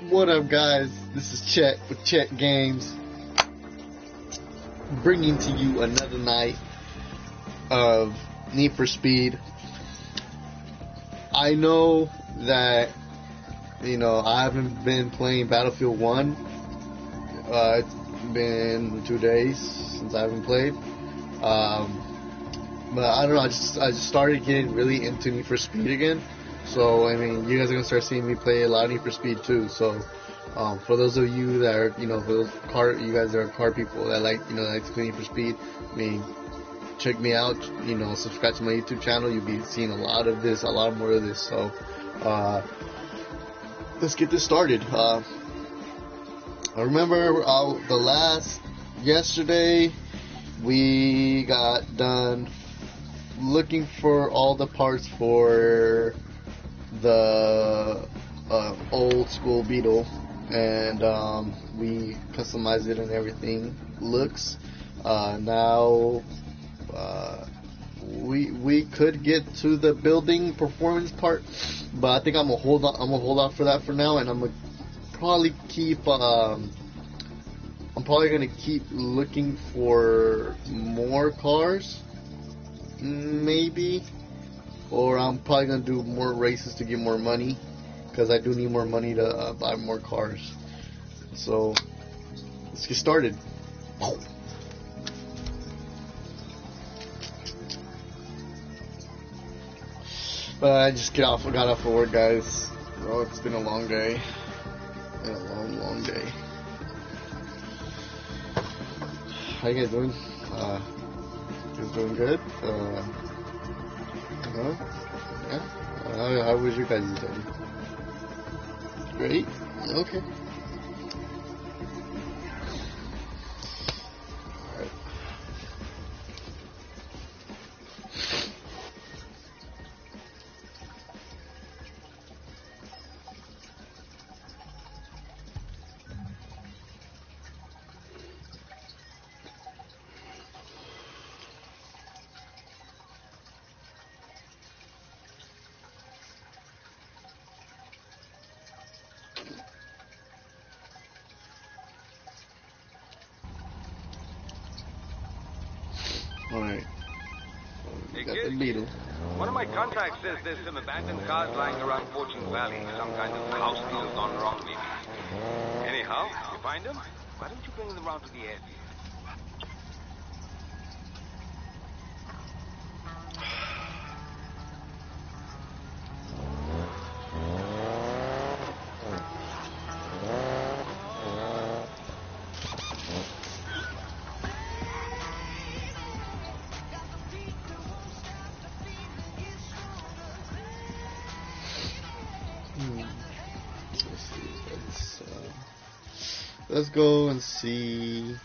What up, guys? This is Chet with Chet Games, bringing to you another night of Need for Speed. I know that, I haven't been playing Battlefield 1. It's been 2 days since I haven't played. But I don't know, I just started getting really into Need for Speed again. So, you guys are going to start seeing me play a lot of Need for Speed too. So, for those of you that are, for those you guys that are car people that like, like to play Need for Speed, check me out, subscribe to my YouTube channel. You'll be seeing a lot more of this. So, let's get this started. I remember yesterday we got done looking for all the parts for the old school Beetle, and we customized it and everything. Looks now we could get to the building performance part, but I think I'm gonna hold off for that for now, and I'm gonna probably keep I'm probably gonna keep looking for more cars, maybe. Or I'm probably going to do more races to get more money, because I do need more money to buy more cars. So, let's get started. But I just got off of work, guys. Oh, it's been a long day. A long day. How you guys doing? You guys doing good? Yeah. How was your guys' day? Great. Okay. Alright. Alright. Hey, Got the kid. Beetle. One of my contacts says there's some abandoned cars lying around Fortune Valley. Some kind of house deal gone wrong, maybe. Anyhow, you find them? Why don't you bring them around to the airfield? Let's go and see.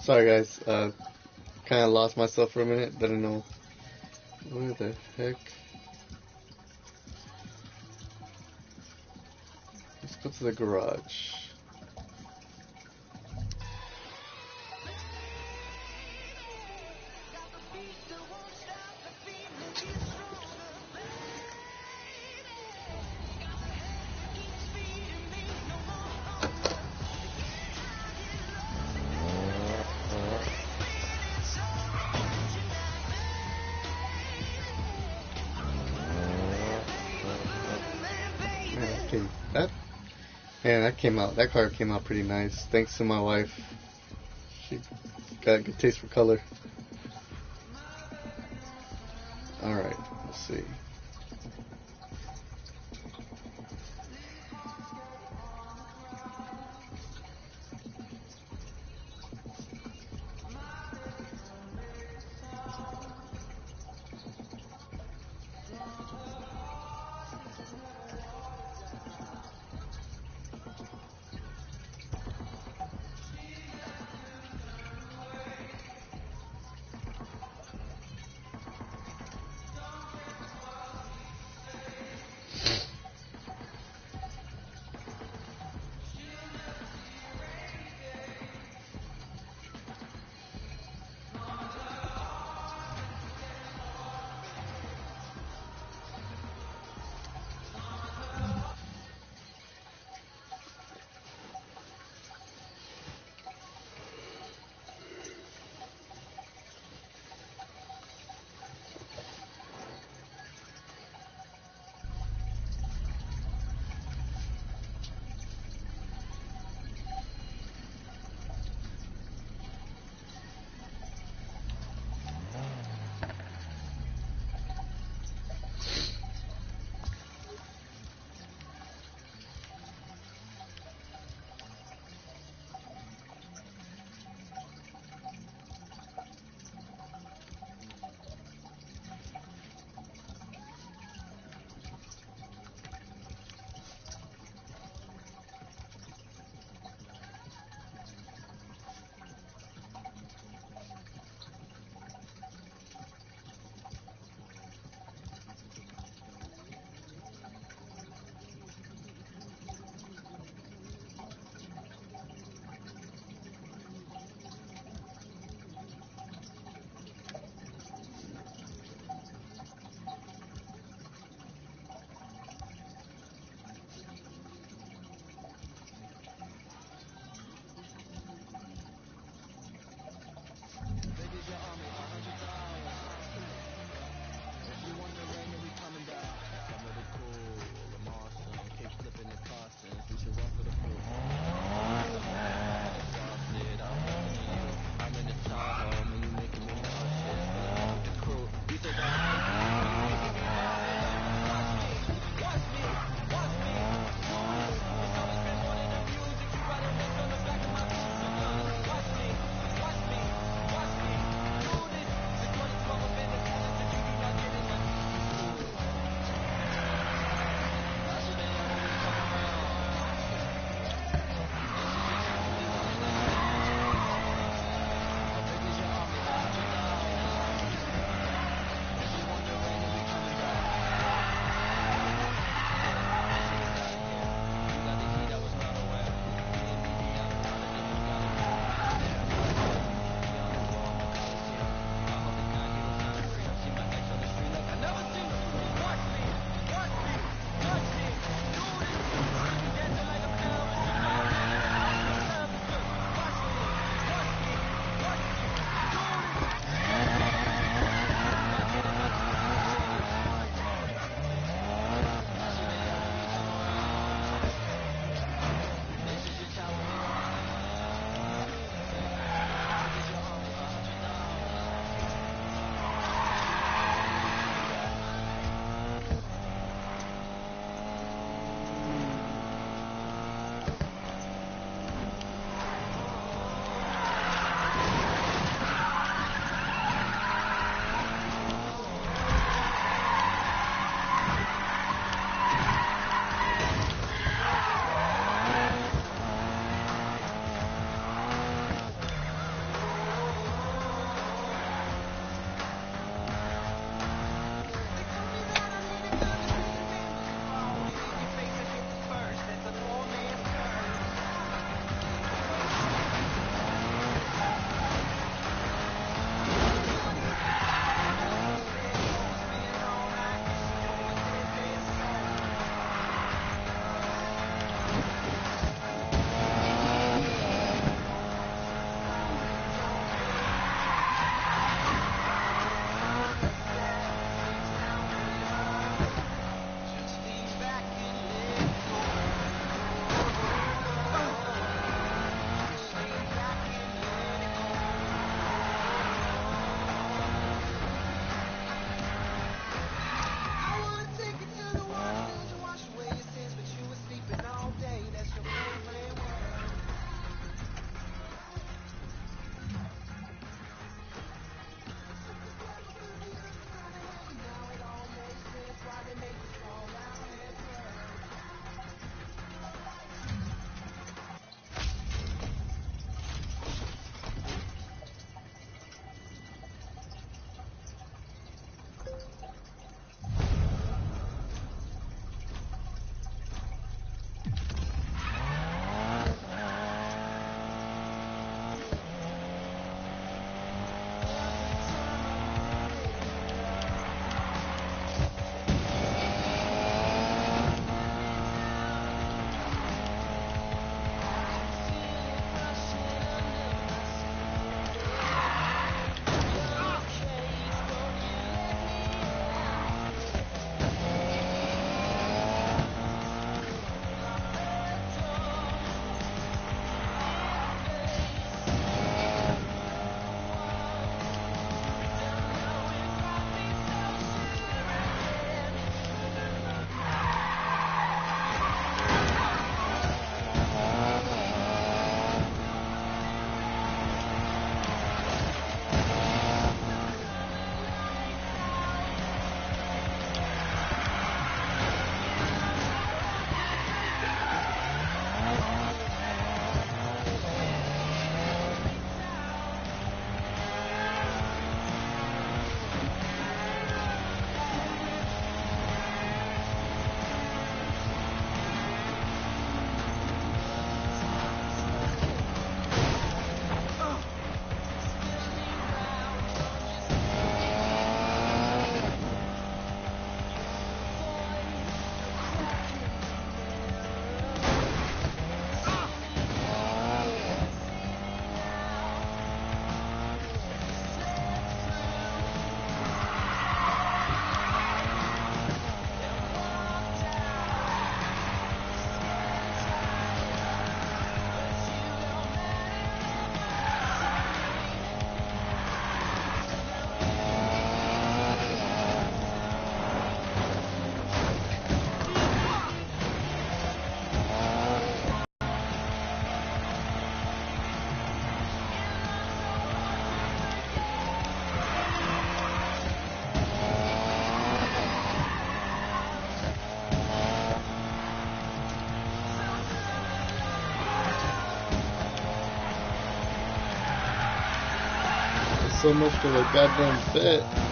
Sorry guys, kind of lost myself for a minute. Didn't know where the heck. Let's go to the garage. Okay, that car came out pretty nice. Thanks to my wife. She got a good taste for color. Alright, let's see. so much for the goddamn bet.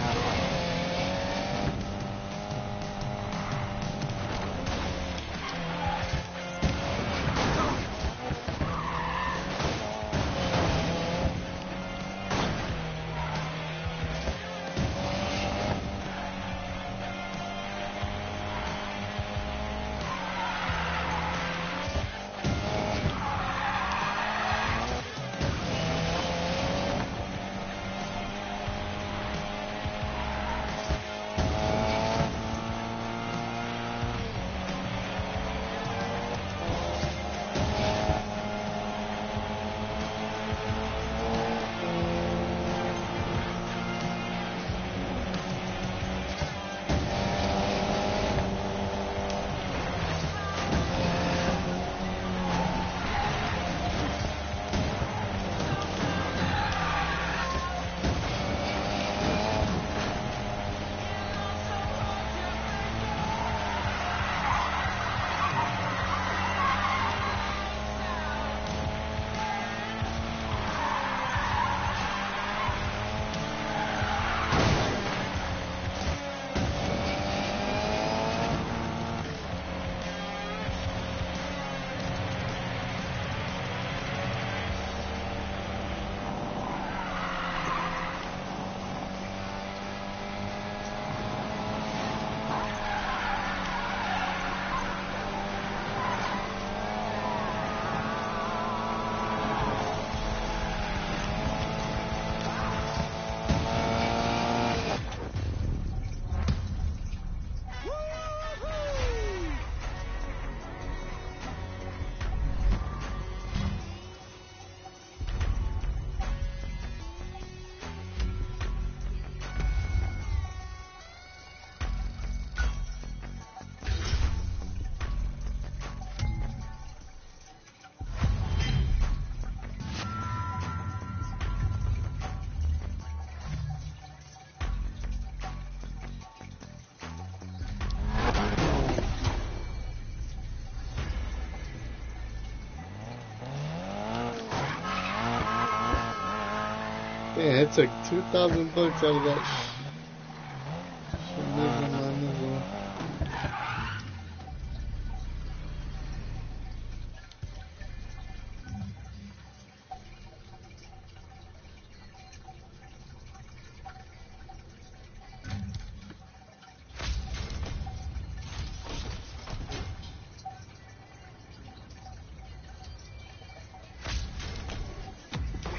Man, it took $2,000 out of that.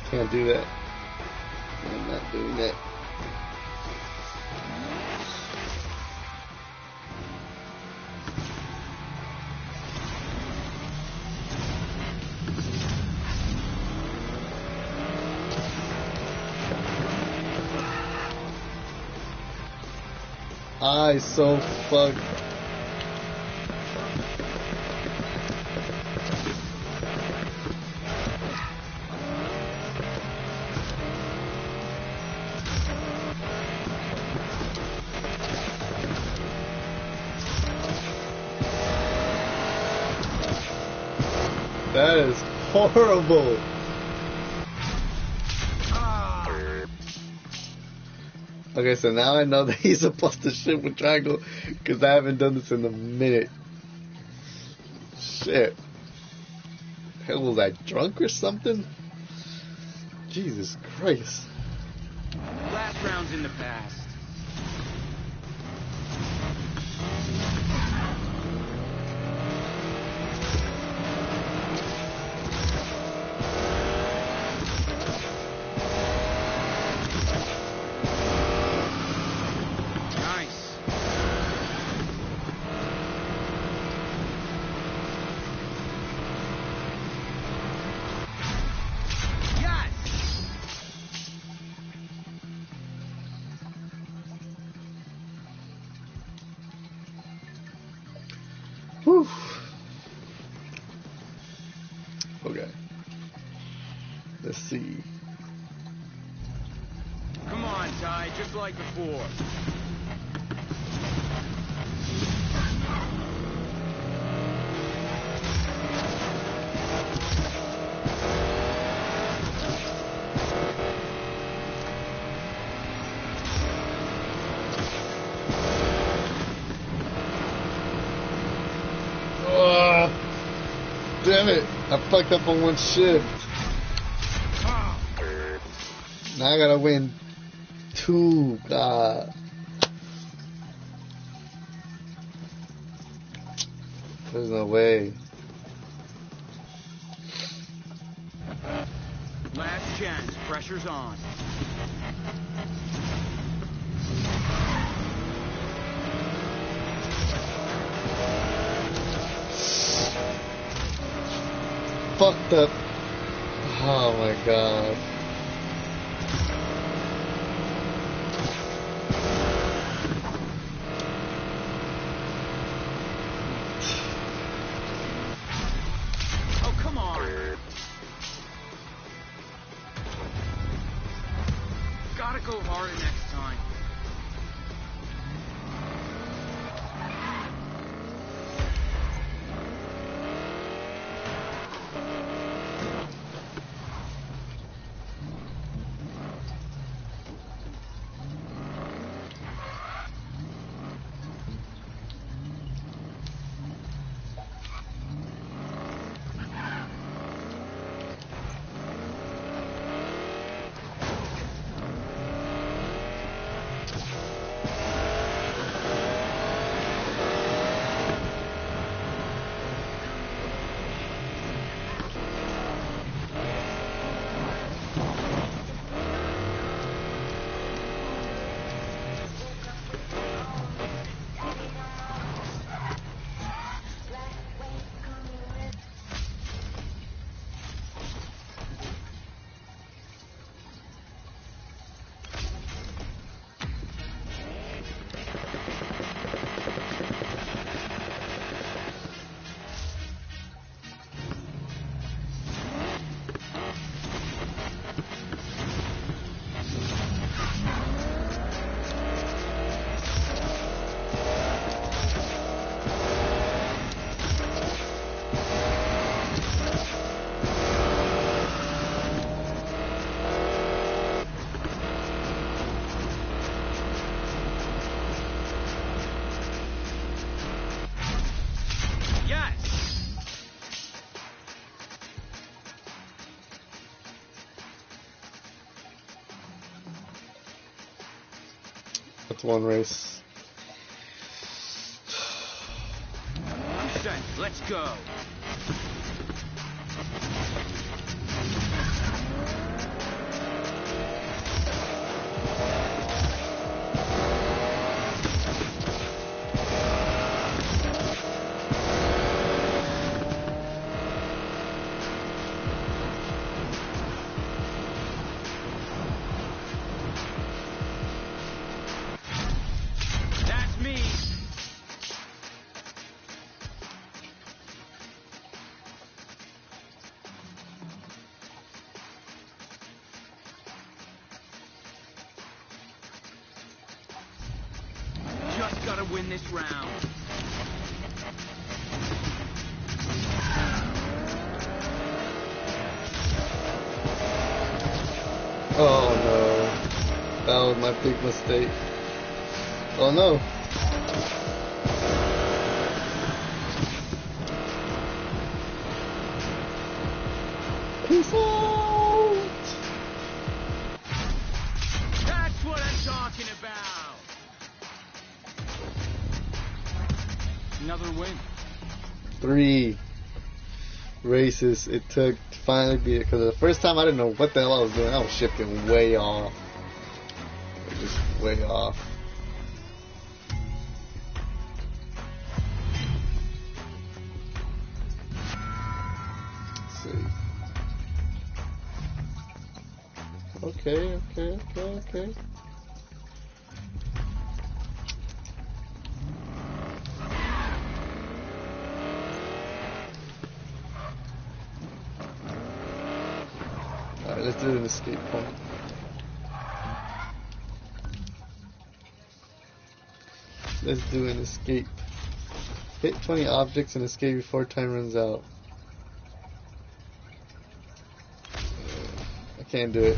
Can't do that. I'm not doing that. I so fucked. That is horrible. Okay, so now I know that he's supposed to shoot with triangle because I haven't done this in a minute. Shit. Hell, was I drunk or something? Jesus Christ. Last round's in the past. Whew. Okay. Let's see. Come on, Ty, just like before. damn it. I fucked up on one shift. Now I gotta win 2. God. There's no way. Last chance. Pressure's on. Fucked up. Oh my god. Oh, come on. Gotta go harder next time. That's one race. Set. Let's go. That's me. Just gotta win this round. Oh no. That was my big mistake. Oh no. Peace out. That's what I'm talking about. Another win. 3 races it took to finally beat it, because the first time I didn't know what the hell I was doing. I was shifting way off. Just way off. Let's see. Okay. Alright, let's do an escape point. Let's do an escape. Hit 20 objects and escape before time runs out. I can't do it.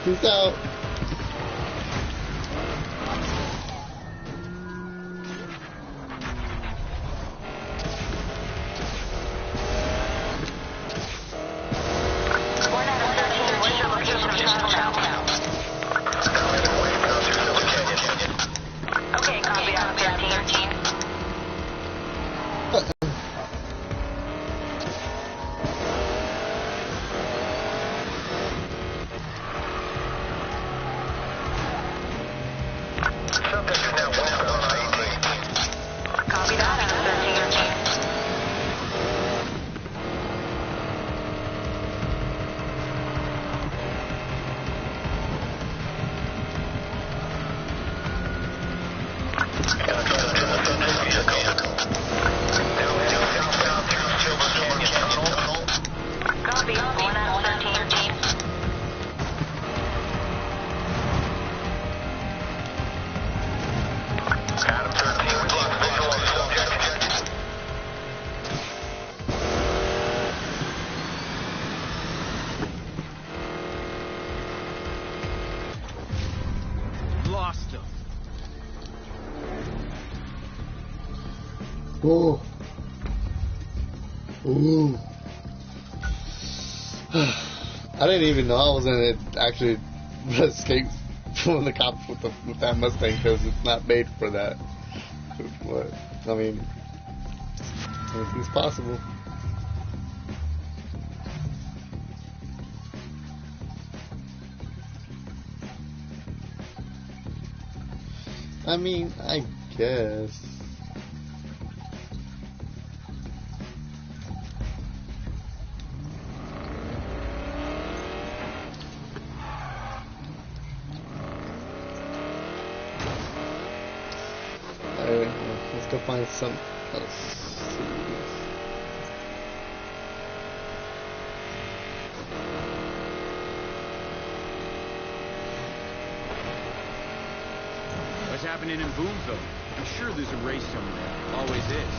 Peace out. Okay, copy out 13. Copy that out 13. Copy, going out 13. Lost him. Oh. Ooh. I didn't even know I was gonna actually escape from the cops with that Mustang because it's not made for that. But I mean, anything's possible. I mean, I guess. Alright, let's go find some else. What's happening in Boomville? I'm sure there's a race somewhere. Always is.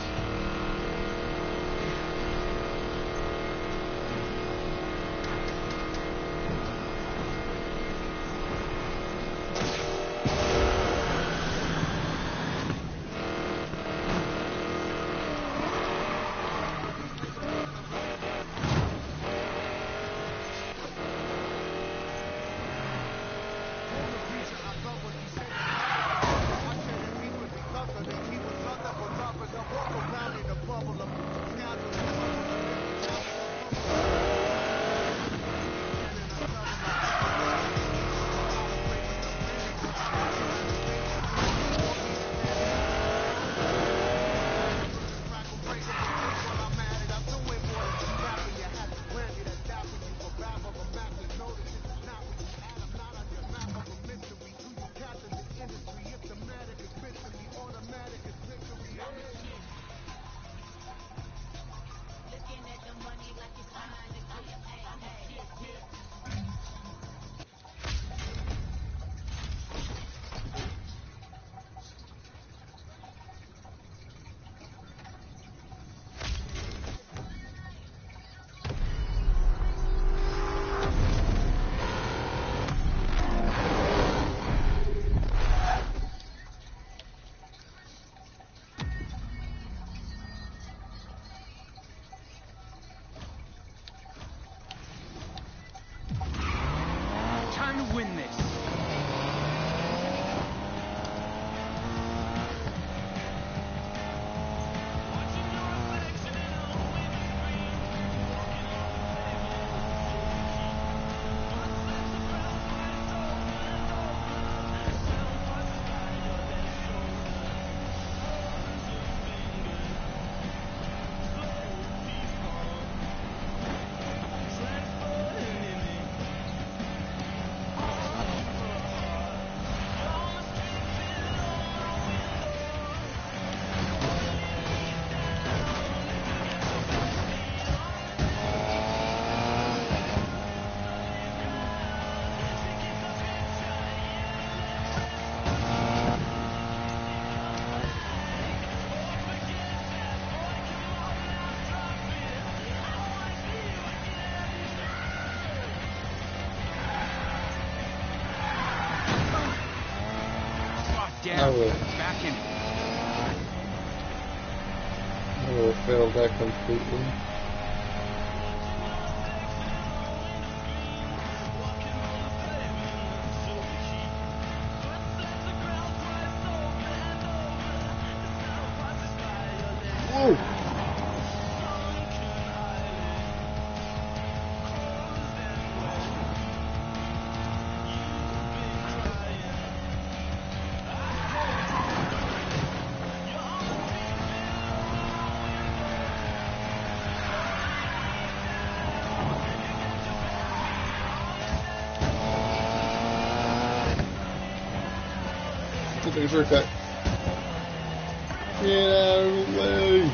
I will. Back in it. I will fail that completely. Whoa! Take a shortcut. Get out of the way!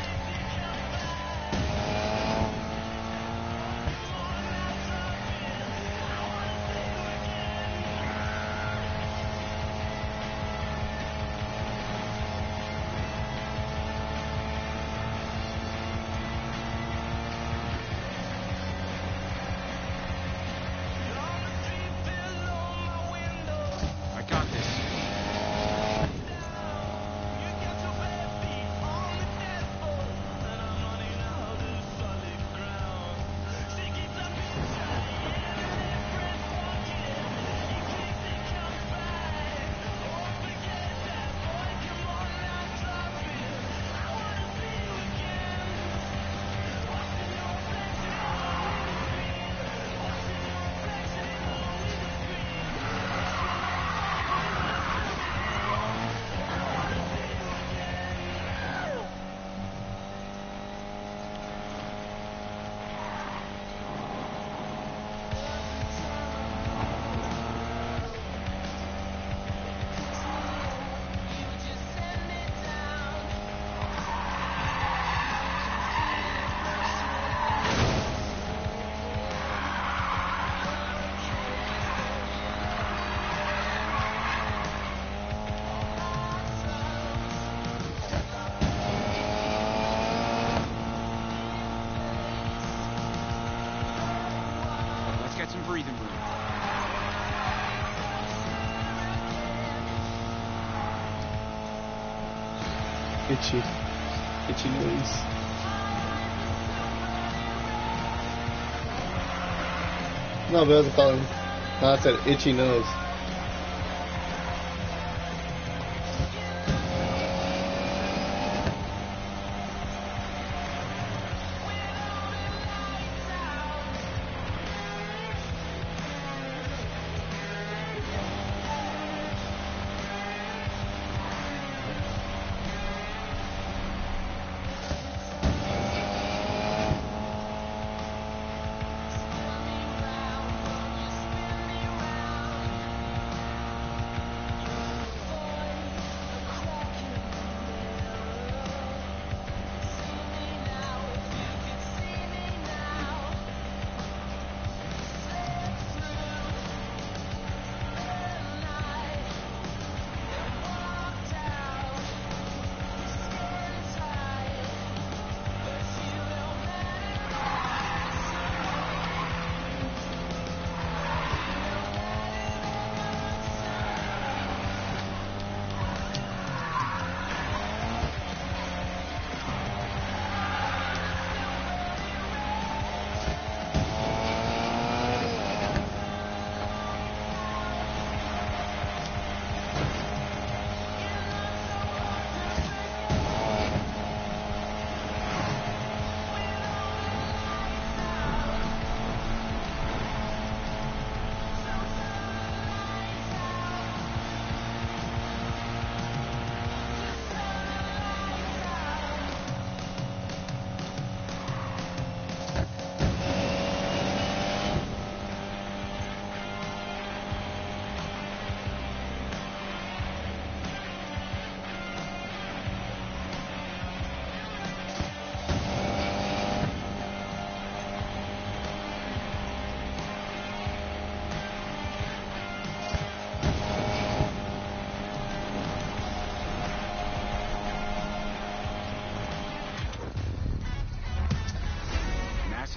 I got this. Let's get some breathing room. Itchy nose. No, but that's a color. No, I said itchy nose.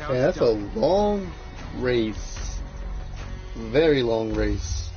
how Yeah, it's that's a done. long race. Very long race.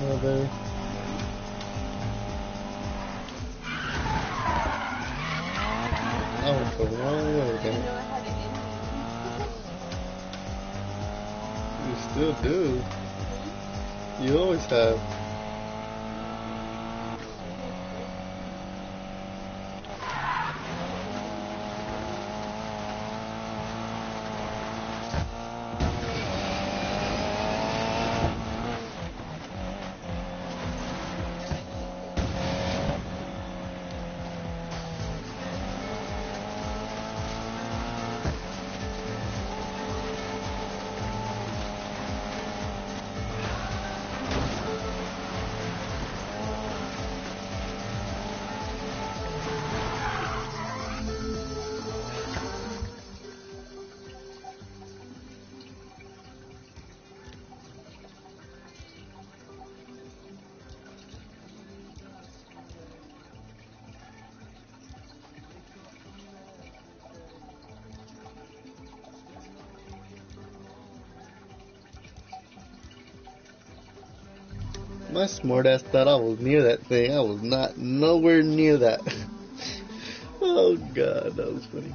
Oh, baby. I went the wrong way again. You still do. You always have. My smart ass thought I was near that thing. I was not nowhere near that. Oh god, that was funny.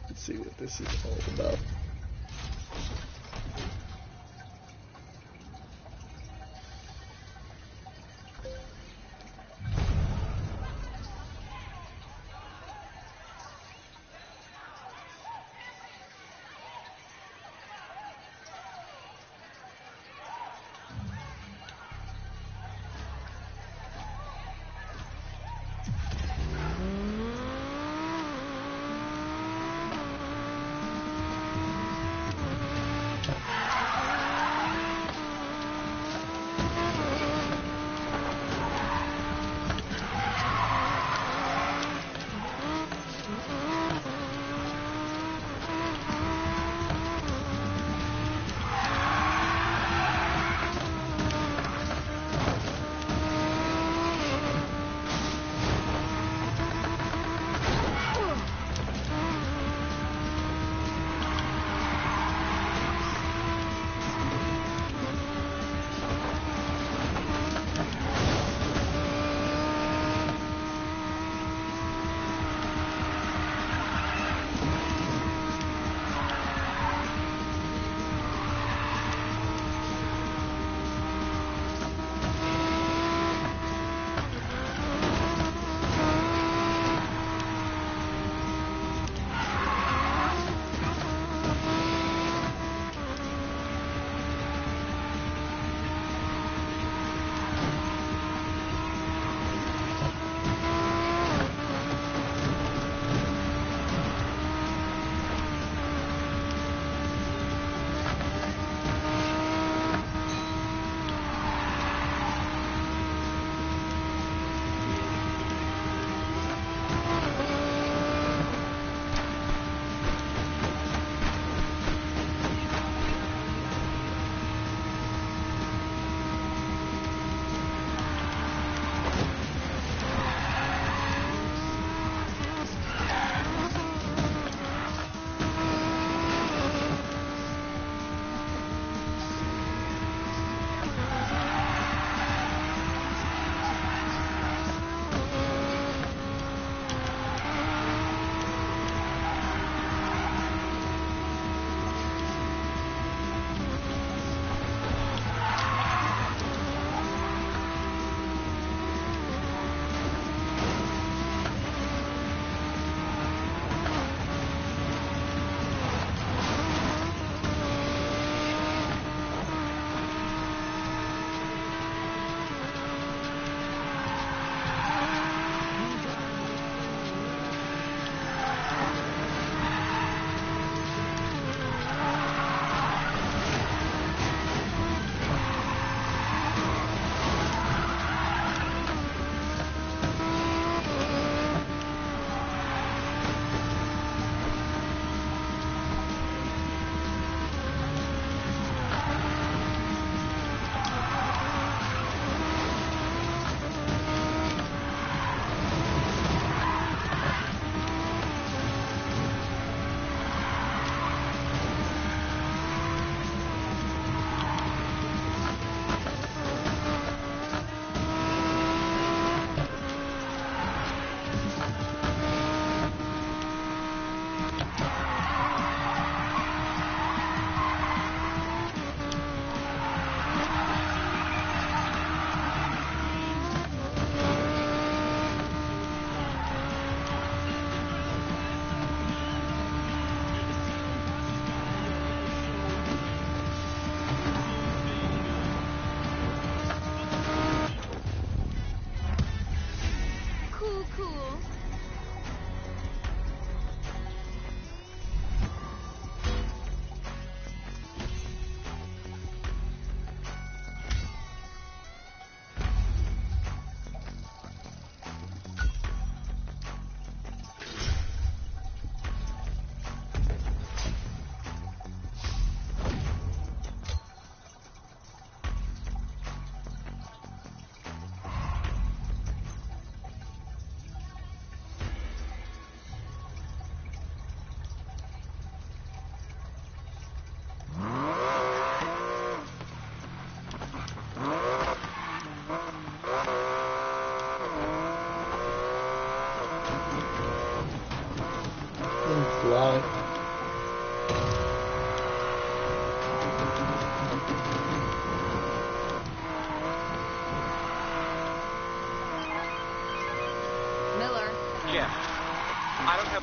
Let's see what this is all about.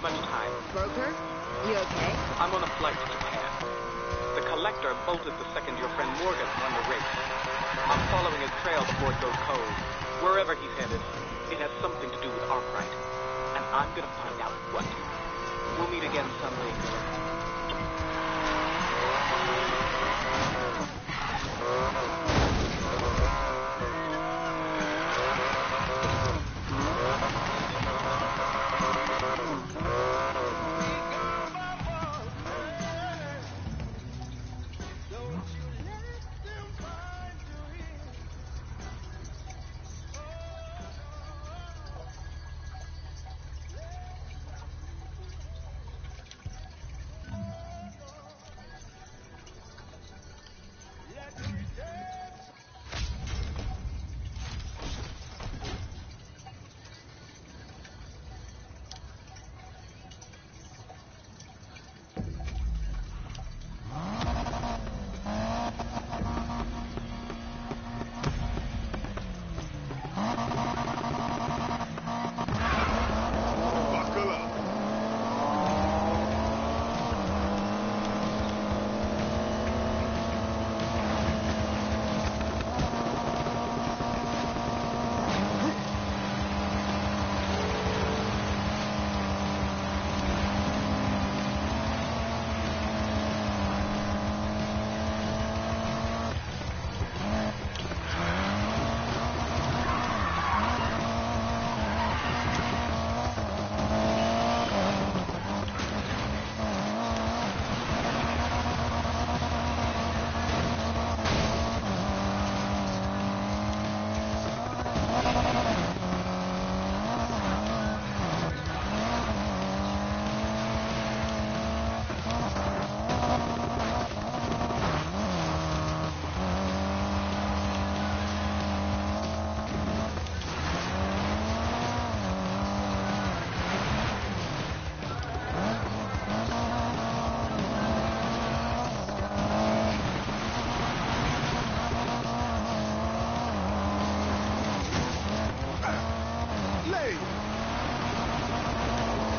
much time. Broker? You okay? I'm on a flight to Japan. The collector bolted the second your friend Morgan won the race. I'm following his trail before it goes cold. Wherever he's headed, it has something to do with Arkwright. And I'm gonna find out what. We'll meet again someday, Miller.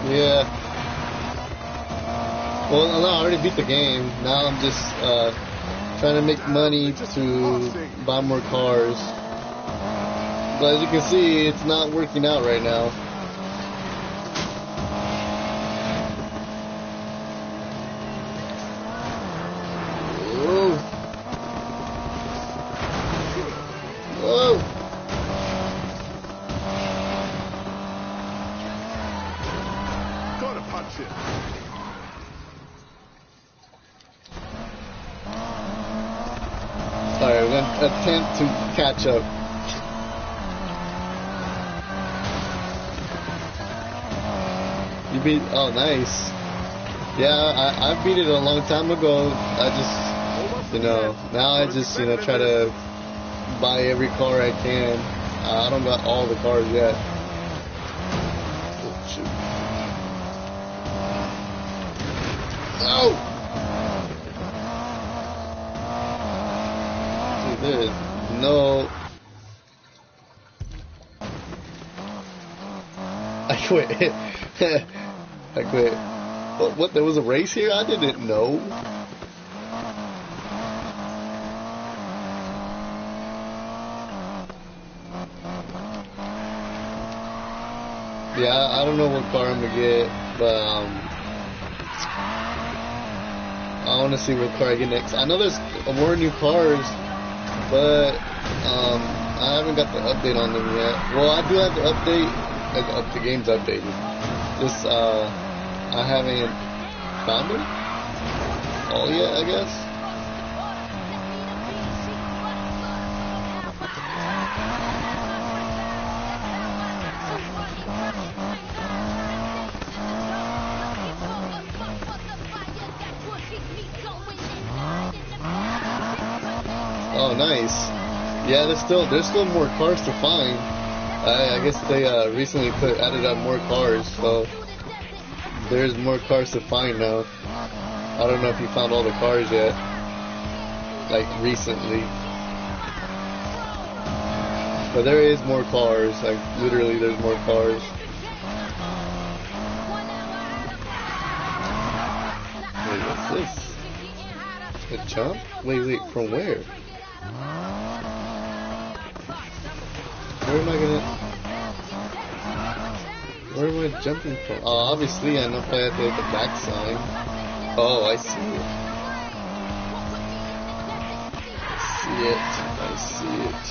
Yeah. Well, no, I already beat the game. Now I'm just trying to make money to buy more cars. But as you can see, it's not working out right now. Whoa. Whoa. Gonna punch it. Alright, we're gonna attempt to catch up. You beat, oh nice. Yeah, I beat it a long time ago. I just, now I just, try to buy every car I can. I don't got all the cars yet. Oh, shoot. Oh! Dude, there is no... I quit. I quit. What? There was a race here? I didn't know. Yeah, I don't know what car I'm gonna get, but I want to see what car I get next. I know there's more new cars, but I haven't got the update on them yet. Well, I do have the update. The game's updated. Just I haven't found them all yet, I guess. Oh, nice. Yeah, there's still more cars to find. I guess they recently added up more cars, so there's more cars to find now. I don't know if you found all the cars yet, like recently, but there is more cars. Like literally, there's more cars. this? A jump? Wait, from where? Where am I gonna... Where am I jumping from? Oh, obviously I know if I have to hit the backside. Oh, I see it. I see it.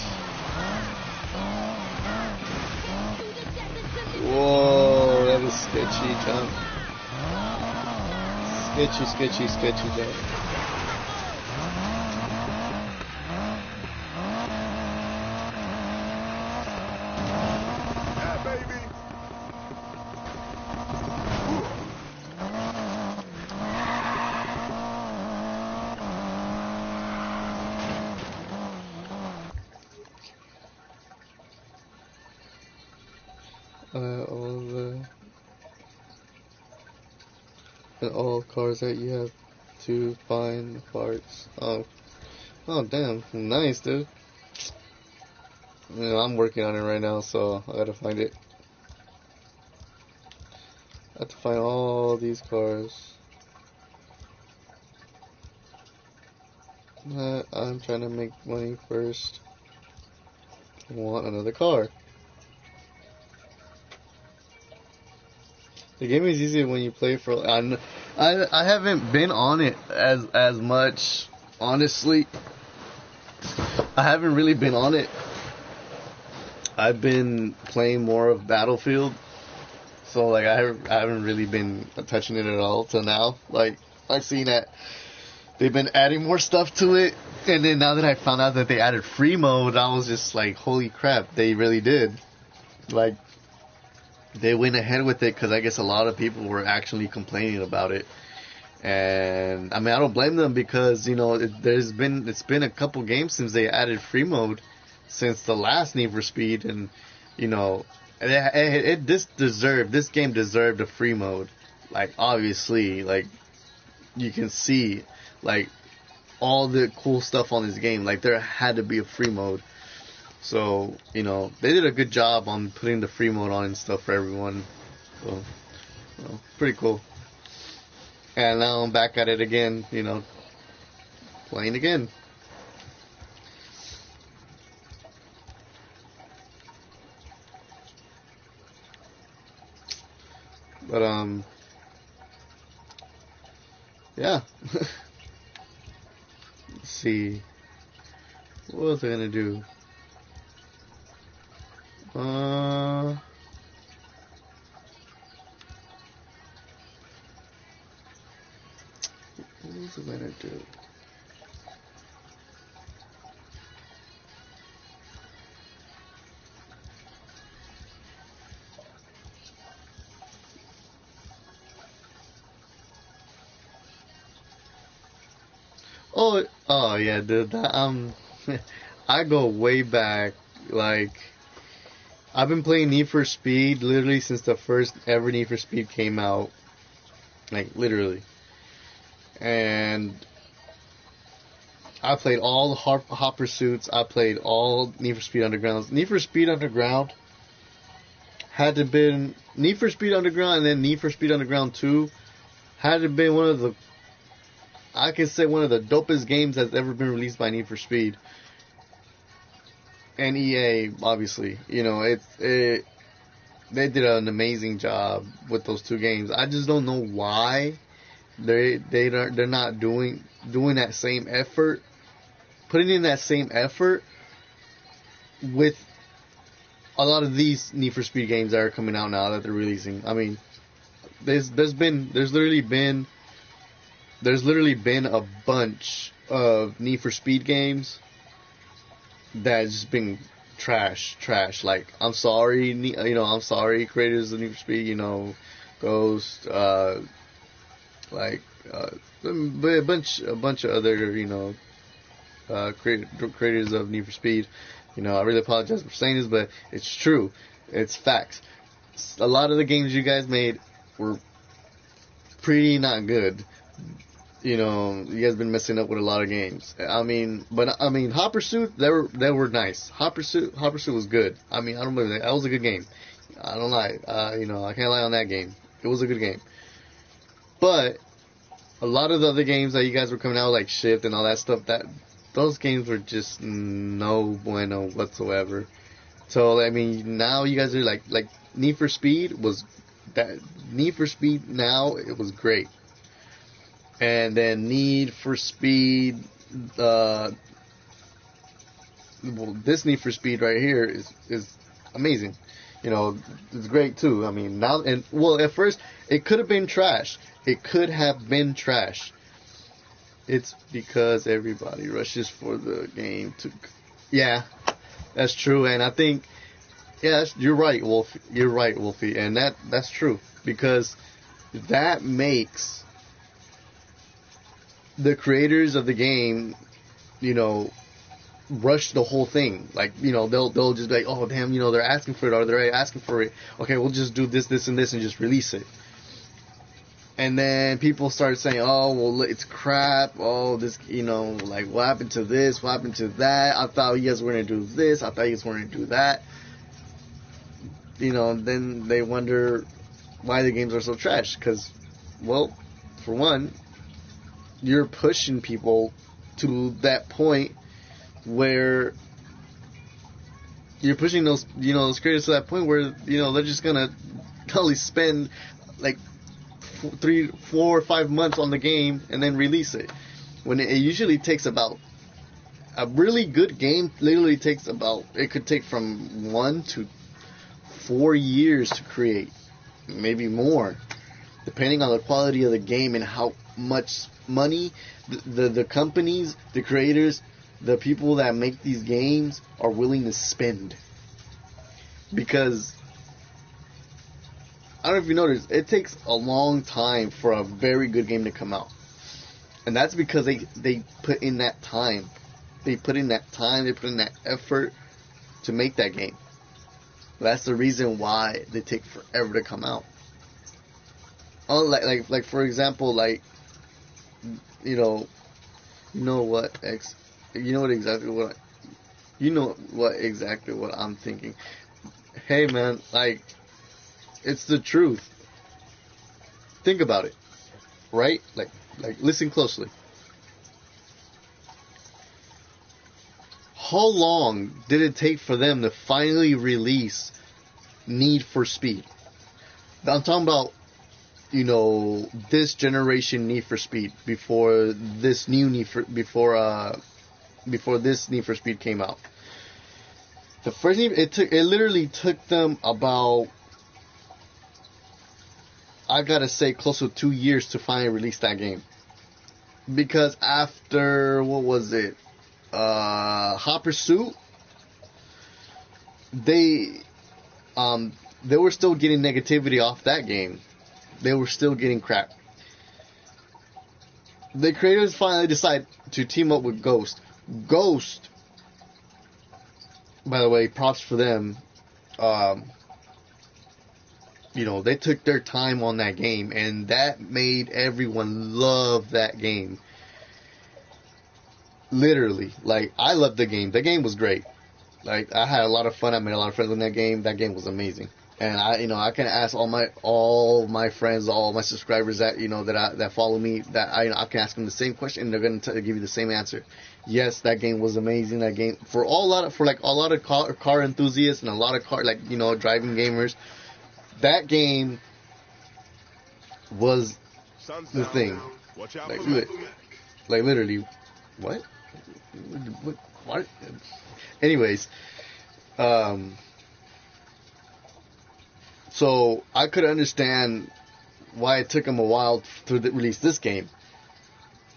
Whoa, that is sketchy jump. Sketchy jump. Yeah, baby. All cars that you have to find the parts. Oh, damn, nice, dude. You know, I'm working on it right now, so I gotta find it. I have to find all these cars. I'm trying to make money first. I want another car. The game is easier when you play for. I haven't been on it as much, honestly. I haven't really been on it. I've been playing more of Battlefield, so like I haven't really been touching it at all till now. Like I've seen that they've been adding more stuff to it, and then now that I found out that they added free mode, I was just like, holy crap, they really did. Like they went ahead with it because I guess a lot of people were actually complaining about it. And I mean, I don't blame them because, you know, it's been a couple games since they added free mode since the last Need for Speed, and you know, this game deserved a free mode. Like obviously, like you can see, like all the cool stuff on this game. Like there had to be a free mode. So you know, they did a good job on putting the free mode on and stuff for everyone. So, you know, pretty cool. And now I'm back at it again, you know, playing again. But, yeah. Let's see. What was I gonna do? What was I gonna do? Oh yeah, dude. I go way back. Like, I've been playing Need for Speed literally since the first ever Need for Speed came out. Like, literally. And I played all the Hot Pursuits. I played all Need for Speed Undergrounds. Need for Speed Underground had to been Need for Speed Underground, and then Need for Speed Underground 2 had to been one of the, I can say, one of the dopest games that's ever been released by Need for Speed. And EA, obviously, you know, they did an amazing job with those two games. I just don't know why they're not doing that same effort, putting in that same effort with a lot of these Need for Speed games that are coming out now that they're releasing. I mean, there's literally been a bunch of Need for Speed games that's just been trash. Like, I'm sorry, I'm sorry, creators of Need for Speed, Ghost, a bunch of other, creators of Need for Speed. I really apologize for saying this, but it's true. It's facts. A lot of the games you guys made were pretty not good. You guys been messing up with a lot of games. Hot Pursuit, they were nice. Hot Pursuit was good. I don't believe that. That was a good game. I don't lie. I can't lie on that game. It was a good game. But a lot of the other games that you guys were coming out like Shift and all that stuff, that those games were just no bueno whatsoever. So I mean, now you guys are like Need for Speed was that Need for Speed now it was great, and then Need for Speed, well, this Need for Speed right here is amazing. You know, it's great too. I mean, now and well, at first it could have been trash. It could have been trash. It's because everybody rushes for the game to. Yeah, that's true, and I think. Yeah, you're right, Wolf. You're right, Wolfie, and that's true because that makes the creators of the game, you know, rush the whole thing. Like, you know, they'll just be like, oh damn, you know, they're asking for it or they're asking for it. Okay, we'll just do this, and this, and just release it. And then people start saying, oh well, it's crap. Oh, this, you know, like what happened to this? What happened to that? I thought you guys were gonna do this. I thought you guys were gonna do that. You know, then they wonder why the games are so trash. Because, well, for one, you're pushing people to that point where you're pushing those, you know, those creators to that point where, you know, they're just gonna probably spend like 3, 4, or 5 months on the game and then release it. When it usually takes about a really good game, literally takes about, it could take from 1 to 4 years to create, maybe more, depending on the quality of the game and how much money the companies, the creators, the people that make these games are willing to spend. Because I don't know if you noticed, it takes a long time for a very good game to come out, and that's because they put in that time, they put in that effort to make that game. That's the reason why they take forever to come out. Oh, like for example, like you know what exactly what I'm thinking. Hey man, like it's the truth. Think about it, right? Like listen closely. How long did it take for them to finally release Need for Speed? I'm talking about, you know, this generation Need for Speed before this new before this Need for Speed came out. The first it literally took them about, I gotta say, close to 2 years to finally release that game. Because after, what was it? Hot Pursuit, they were still getting negativity off that game. They were still getting crap. The creators finally decide to team up with Ghost. Ghost, by the way, props for them. You know, they took their time on that game, and that made everyone love that game. Literally, like, I loved the game. The game was great. Like, I had a lot of fun. I made a lot of friends in that game. That game was amazing. And I can ask all my friends, all my subscribers that, you know, that follow me, that I can ask them the same question, and they're going to give you the same answer. Yes, that game was amazing. That game, for a lot of car enthusiasts and a lot of driving gamers, that game was the thing. Watch out like literally, what? Anyways, so I could understand why it took them a while to release this game.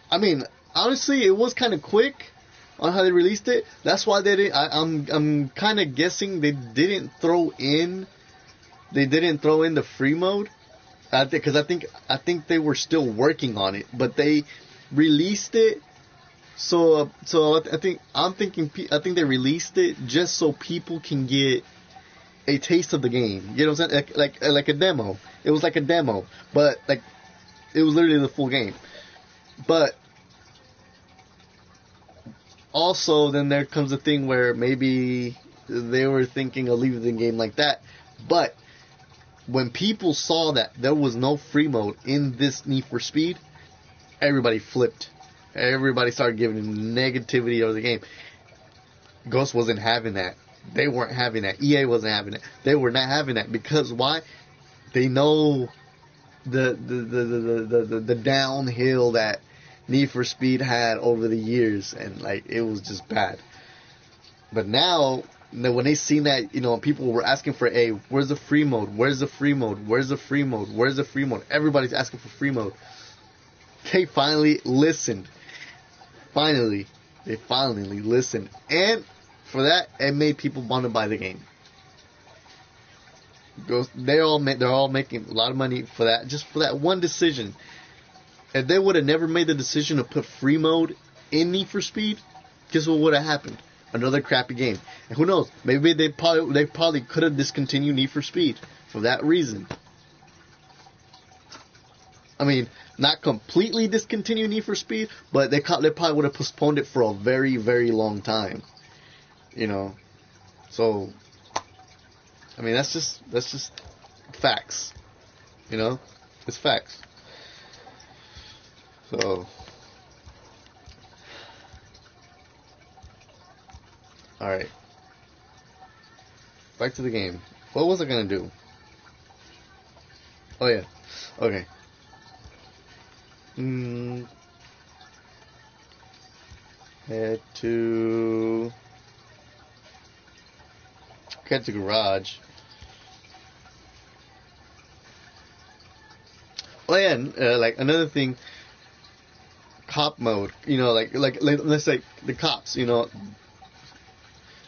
I mean, honestly, it was kind of quick on how they released it. That's why they didn't. I'm kind of guessing they didn't throw in the free mode, because I think they were still working on it, but they released it. So I think they released it just so people can get a taste of the game. You know what I'm saying? Like a demo. It was like a demo, but like it was literally the full game. But also, then there comes a thing where maybe they were thinking of leaving the game like that. But when people saw that there was no free mode in this Need for Speed, everybody flipped. Everybody started giving negativity over the game. Ghost wasn't having that. They weren't having that. EA wasn't having it. They were not having that because why? They know the downhill that Need for Speed had over the years, and like it was just bad. But now, when they seen that, people were asking for, hey, where's the free mode? Where's the free mode? Where's the free mode? Where's the free mode? Everybody's asking for free mode. They finally listened. They finally listened, and for that, it made people want to buy the game. They're all making a lot of money for that, just for that one decision. If they would have never made the decision to put free mode in Need for Speed, guess what would have happened? Another crappy game. And who knows? Maybe they probably could have discontinued Need for Speed for that reason. I mean, not completely discontinued Need for Speed, but they probably would have postponed it for a very, very long time. So I mean, that's just facts. It's facts. So, all right. Back to the game. What was I gonna do? Oh yeah. Okay. Head to garage. Oh yeah, like another thing, cop mode. Let's say the cops.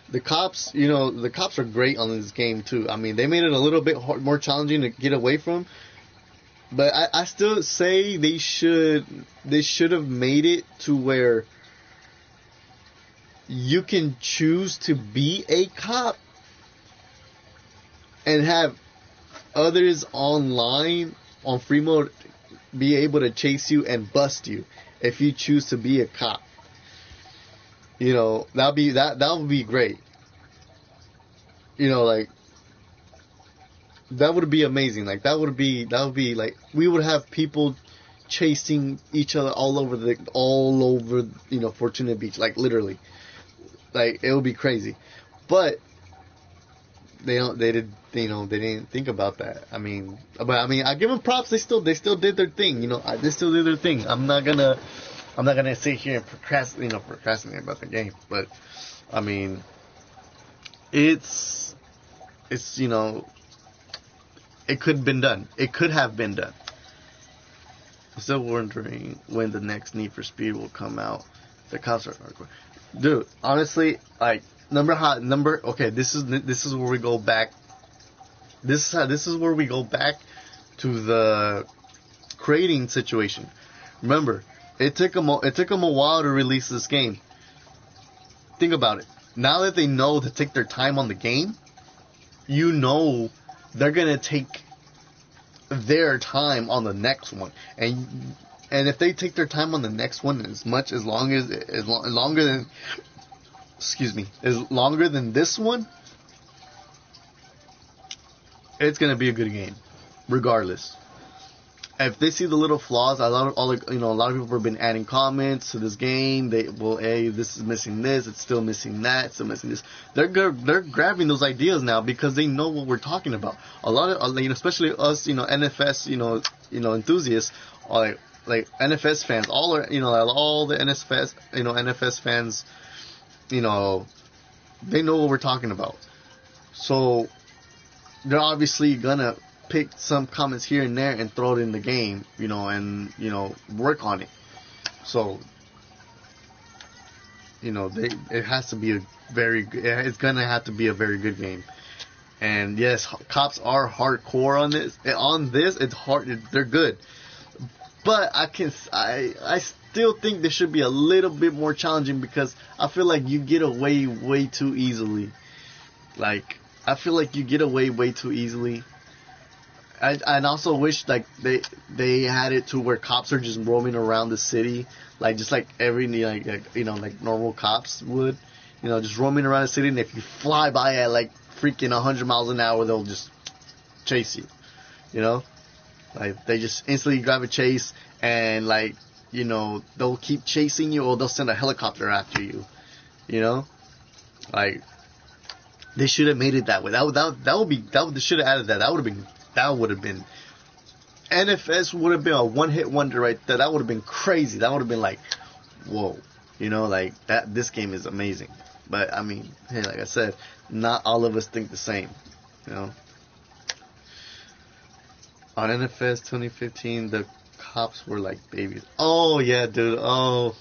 The cops are great on this game too. I mean, they made it a little bit more challenging to get away from. But I still say they should have made it to where you can choose to be a cop and have others online on free mode be able to chase you and bust you if you choose to be a cop. That would be great. That would be amazing. Like that would be like we would have people chasing each other all over Fortuna Beach, like literally. Like it would be crazy. But they didn't think about that. I give them props. They still did their thing. They still did their thing. I'm not gonna sit here and procrastinate about the game. But I mean, it's it could have been done. It could have been done. I'm still wondering when the next Need for Speed will come out. The cops are hardcore. Dude, honestly, like okay, this is where we go back. This is where we go back to the creating situation. Remember, it took them a while to release this game. Think about it. Now that they know to take their time on the game, they're gonna take their time on the next one, and if they take their time on the next one as longer than this one, it's gonna be a good game, regardless. If they see the little flaws, a lot of people have been adding comments to this game. Hey, this is missing this, it's still missing that, it's still missing this. They're grabbing those ideas now because they know what we're talking about. A lot of, especially us, NFS, enthusiasts, like NFS fans, all the NFS fans, they know what we're talking about. So they're obviously gonna pick some comments here and there and throw it in the game, and work on it. So it has to be it's gonna have to be a very good game. And yes, cops are hardcore on this. It's hard. They're good, but I still think there should be a little bit more challenging because I feel like you get away way too easily. I also wish they had it to where cops are just roaming around the city, like every like normal cops would, just roaming around the city, and if you fly by at like freaking 100 miles an hour, they'll just chase you. Like they just instantly grab a chase, and like you know, they'll keep chasing you or they'll send a helicopter after you. You know, like they should have made it that way. They should have added that. That would have been NFS would have been a one-hit wonder right there. That would have been crazy. That would have been like, whoa, you know, like that. This game is amazing. But I mean, hey, like I said, not all of us think the same. You know, on NFS 2015, the cops were like babies. Oh yeah, dude. Oh,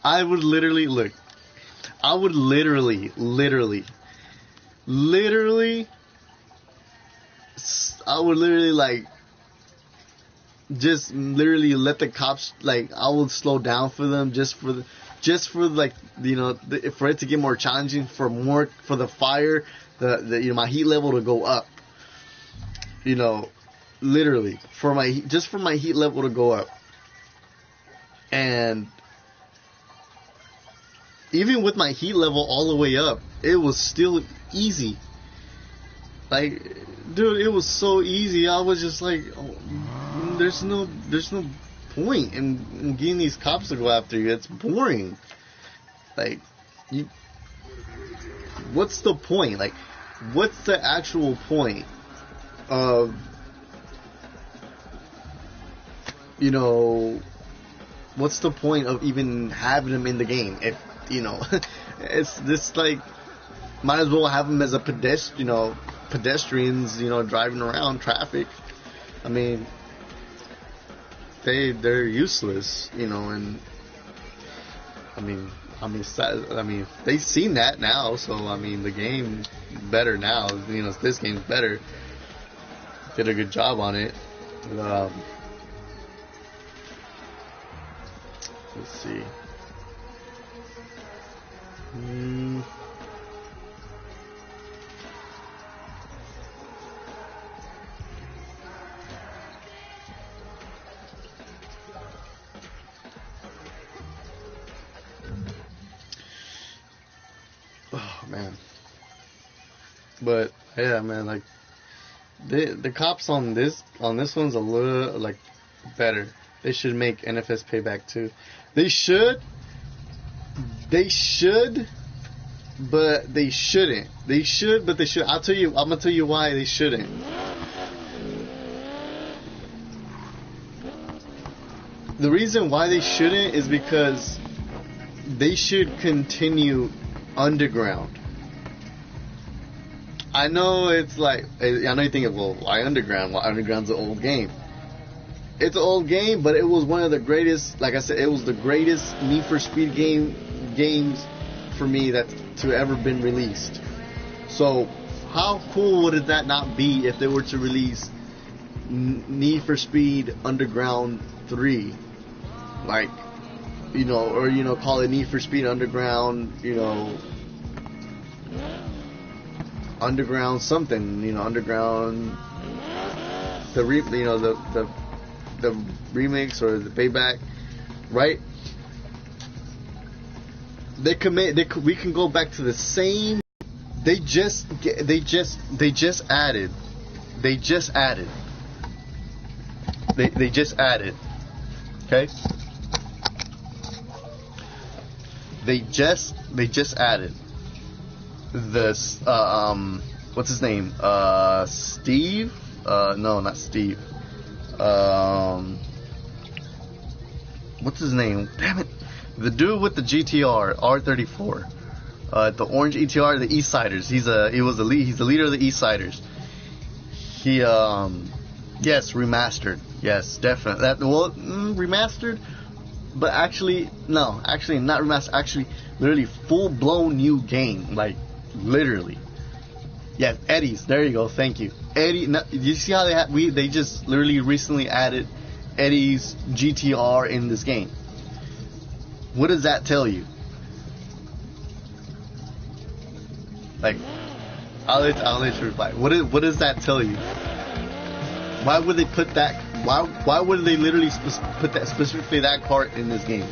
I would literally look. I would literally, like, just literally let the cops, like, I would slow down for them just for like, you know, for it to get more challenging, for the fire, you know, my heat level to go up, you know, literally for my heat level to go up. And even with my heat level all the way up, it was still easy. Like, dude, it was so easy. I was just like, oh, there's no point in getting these cops to go after you. It's boring. Like, what's the point? Like, what's the actual point of, you know, what's the point of even having them in the game? If, you know, it's this, like, might as well have them as a pedestrians, you know, driving around traffic. I mean, they're useless, you know, and I mean, they've seen that now, so I mean, the game better now. You know, this game's better. Did a good job on it. Let's see. Oh man. But yeah, man, like the cops on this one's a little like better. They should make NFS Payback too. They should, but they shouldn't. They should, but they should. I'm gonna tell you why they shouldn't. The reason why they shouldn't is because they should continue underground. I know it's like, I know you think, well, why underground? Well, underground's an old game. It's an old game, but it was one of the greatest, like I said, it was the greatest Need for Speed games for me to ever been released. So, how cool would that not be if they were to release Need for Speed Underground 3? Like, you know, or, you know, call it Need for Speed Underground, you know, Underground something, you know, Underground, the remix or the payback, right? We can go back to the same. They just added. Okay. They just added this. What's his name? Steve? No, not Steve. What's his name? Damn it. The dude with the GTR R34. The orange ETR, the East Siders. He's the leader of the East Siders. He yes, remastered. Yes, definitely. Remastered, but actually not remastered. Actually, literally full blown new game. Like literally. Yeah, Eddie's. There you go. Thank you. Eddie. You see how they just literally recently added Eddie's GTR in this game. What does that tell you? Like, I'll let you reply. What does that tell you? Why would they put that? Why would they literally put that specifically that part in this game?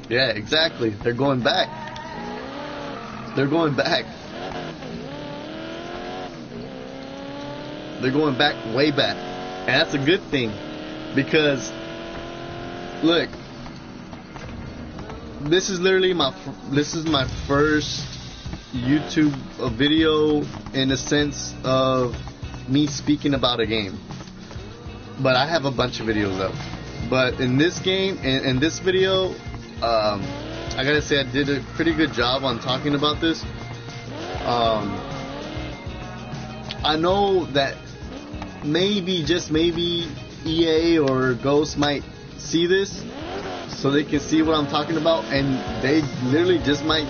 Yeah, exactly. They're going back. They're going back, way back, and that's a good thing because look, this is literally my first YouTube video in the sense of me speaking about a game. But I have a bunch of videos up. But in this game, in this video, I gotta say I did a pretty good job on talking about this. I know that maybe, just maybe, EA or Ghost might see this, so they can see what I'm talking about, and they literally just might,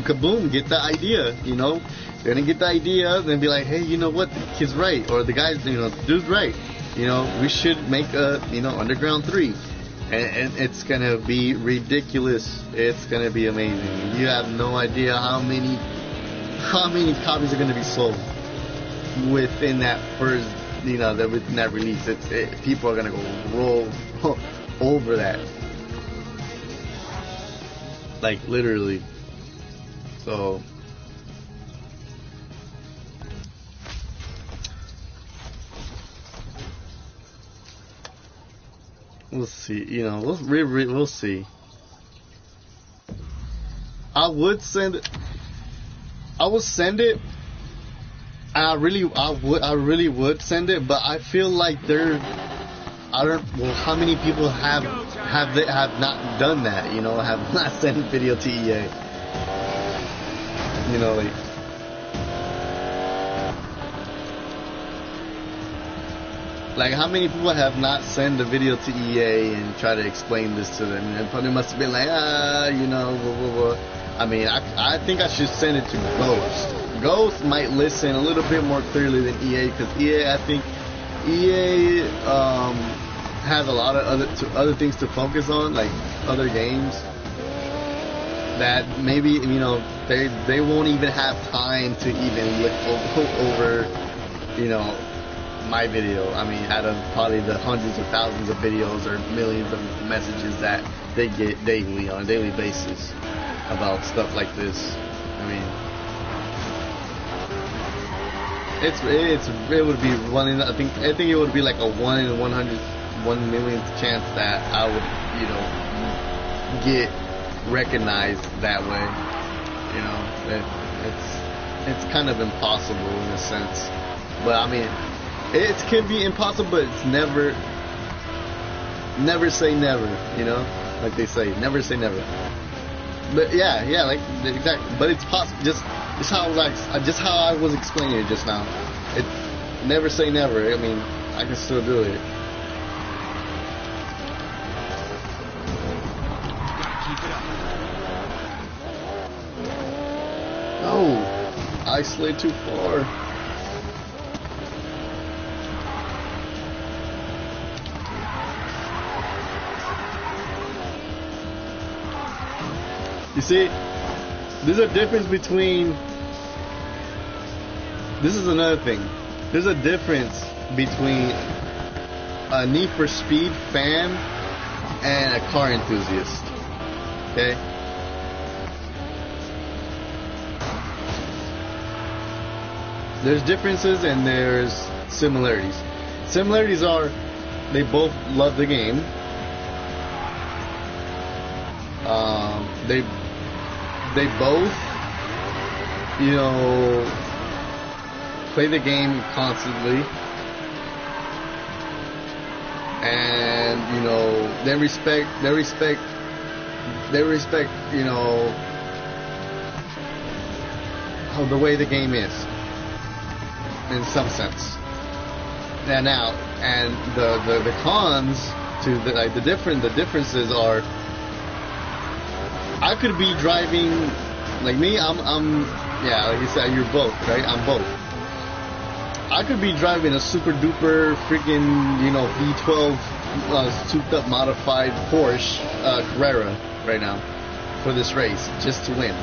kaboom, get the idea, you know? They're gonna get the idea, then be like, hey, you know what, the kid's right, or the guy's, you know, the dude's right. You know, we should make a, you know, Underground 3. And it's gonna be ridiculous. It's gonna be amazing. You have no idea how many copies are gonna be sold within that first, you know, within that release. People are gonna go roll over that, like literally. So we'll see. You know, we'll see. I would send it. I really would send it, but I feel like how many people have not done that, you know, have not sent video to EA. You know, like how many people have not sent a video to EA and try to explain this to them? And probably must have been like, you know, blah, blah, blah. I mean, I think I should send it to Ghost. Ghost might listen a little bit more clearly than EA, because I think EA has a lot of other things to focus on, like other games that maybe, you know, they won't even have time to even look over, you know, my video. I mean, out of probably the hundreds of thousands of videos or millions of messages that they get daily on a daily basis about stuff like this. I mean, it would be one in, I think it would be like a 1 in 1 millionth chance that I would, you know, get recognized that way. You know, it's kind of impossible in a sense, but I mean, it can be impossible, but it's never say never, you know, like they say, never say never. But yeah, like exactly. But it's possible. Just how I was explaining it just now. It never say never. I mean, I can still do it. Keep it up. No, I slid too far. You see, there's a difference between. This is another thing. There's a difference between a Need for Speed fan and a car enthusiast. Okay? There's differences and there's similarities. Similarities are they both love the game. They both, you know, play the game constantly, and you know they respect, you know, how the way the game is, in some sense. And the cons to the differences are. I could be driving, like me, I'm yeah, like you said, you're both, right? I'm both. I could be driving a super duper freaking, you know, V12 souped up modified Porsche Carrera right now for this race, just to win.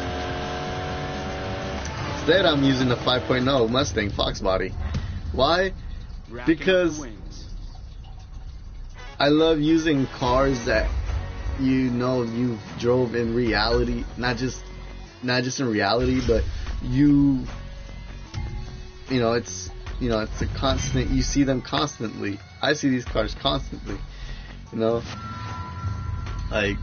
Instead, I'm using the 5.0 Mustang Fox body. Why? Because I love using cars that, you know, you drove in reality, not just in reality, but you know, it's you know, it's a constant. You see them constantly. I see these cars constantly. You know, like,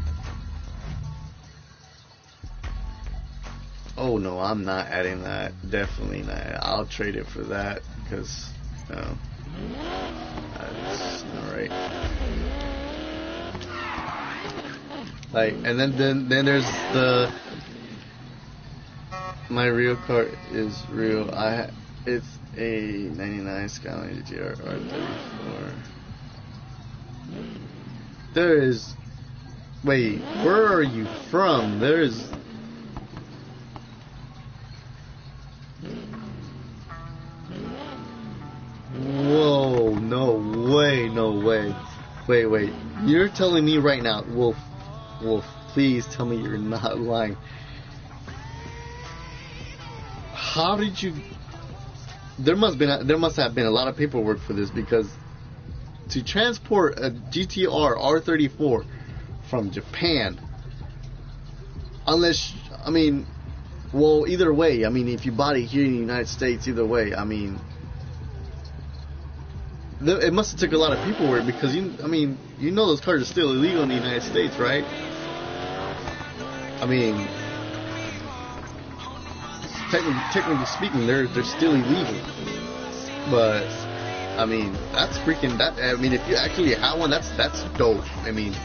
oh no, I'm not adding that. Definitely not. I'll trade it for that because, you know, that's not right. Like, and then there's the. My real car is real. It's a 99 Skyline GTR R34. There is. Wait, where are you from? There's. Whoa! No way! No way! Wait! You're telling me right now, Wolf? Please tell me you're not lying. How did you? There must have been a lot of paperwork for this, because to transport a GTR R34 from Japan, unless, I mean, well, either way, I mean, if you bought it here in the United States, either way, I mean, it must have took a lot of paperwork, because you know those cars are still illegal in the United States, right? I mean, technically speaking, they're still illegal. But I mean, that's freaking that. I mean, if you actually have one, that's dope. I mean,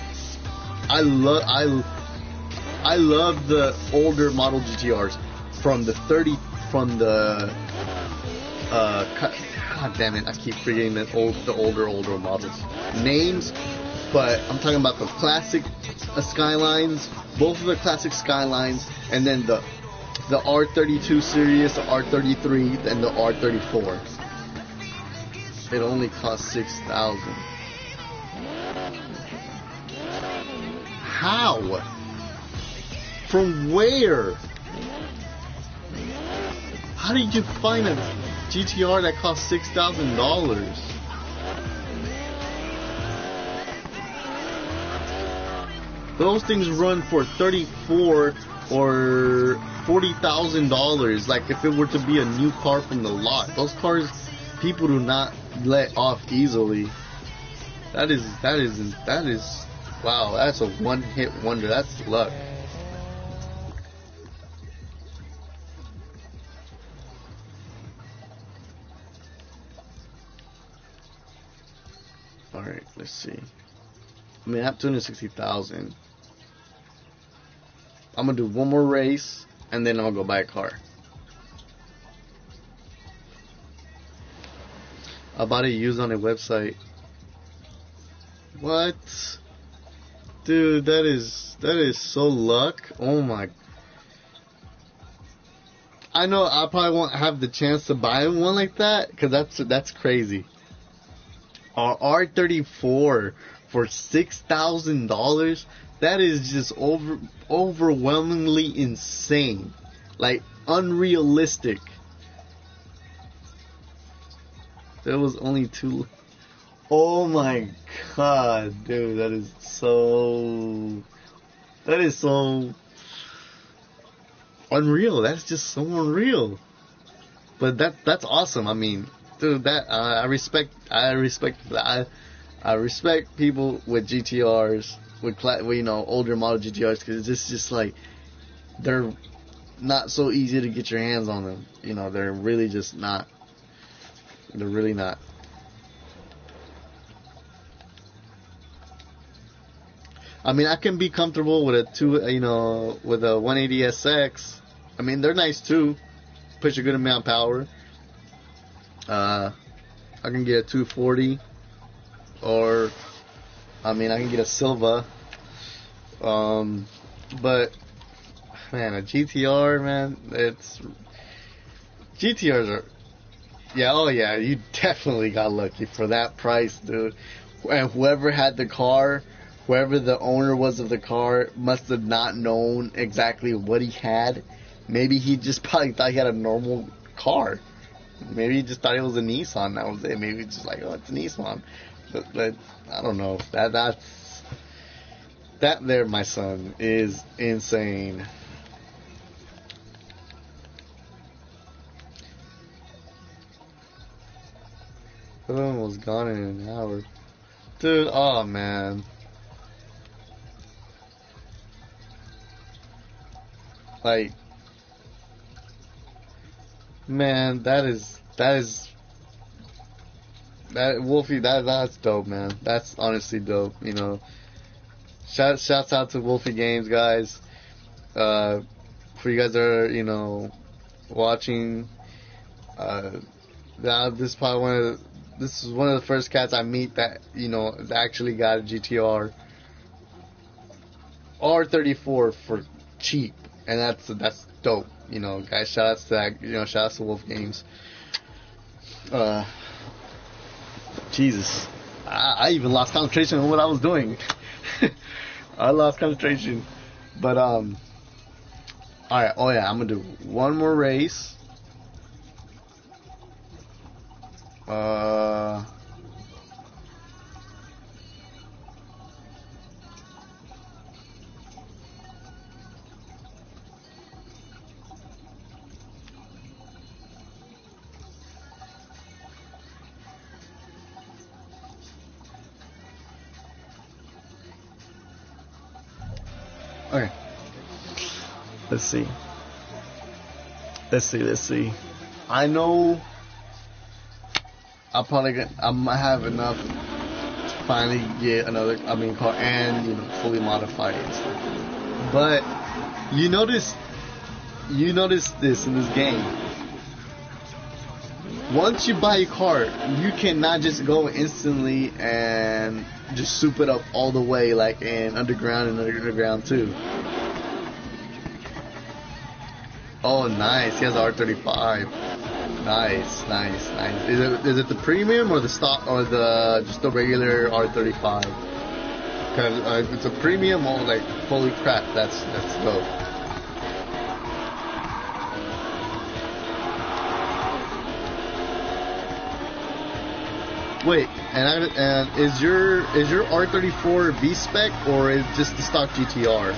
I love the older model GTRs from the God damn it, I keep forgetting the older models names, but I'm talking about the classic Skylines, both of the classic Skylines, and then the R32 series, the R33, and the R34. It only costs $6,000. How? From where? How did you find a GTR that costs $6,000? Those things run for $34,000 or $40,000. Like, if it were to be a new car from the lot, those cars people do not let off easily. That is wow. That's a one-hit wonder. That's luck. All right, let's see. I mean, I have 260,000. I'm gonna do one more race, and then I'll go buy a car. I bought it used on a website. What? Dude, that is so luck. Oh my. I know I probably won't have the chance to buy one like that, because that's crazy. R34 for $6,000. That is just overwhelmingly insane. Like, unrealistic. There was only two. Oh my god, dude, that is so unreal. That's just so unreal. But that's awesome. I mean, dude, that I respect people with GTRs, with older model GTRs, because it's just like, they're not so easy to get your hands on them. You know, they're really just not. They're really not. I mean, I can be comfortable with a 180SX. I mean, they're nice too. Push a good amount of power. I can get a 240, or I can get a Silva. But man, a GTR, man, GTRs are. Yeah, oh yeah, you definitely got lucky for that price, dude. And whoever had the car, whoever the owner was of the car, must have not known exactly what he had. Maybe he just probably thought he had a normal car. Maybe he just thought it was a Nissan. That was it. Maybe it's just like, oh, it's a Nissan. But I don't know. That there, my son, is insane. The other one was gone in an hour. Dude, oh man. Like, man, that Wolfie, that's dope, man. That's honestly dope, you know. Shouts out to Wolfie Games, guys. For you guys that are, you know, watching, now this is probably this is one of the first cats I meet that, you know, that actually got a GTR R34 for cheap, and that's dope, you know, guys. Shout outs to that, you know, shout outs to Wolf Games. Jesus, I even lost concentration on what I was doing. I lost concentration, but all right. Oh yeah, I'm gonna do one more race. Okay. Let's see. I know I'm gonna have enough to finally get another, car and, you know, fully modify it and stuff. But you notice this in this game. Once you buy a car, you cannot just go instantly and just soup it up all the way like in Underground and Underground 2. Oh, nice. He has an R35. Nice. Is it the premium or the stock or the just the regular R35? Because it's a premium. Oh, like holy crap, that's dope. Wait, and is your R34 V spec or is just the stock GTR?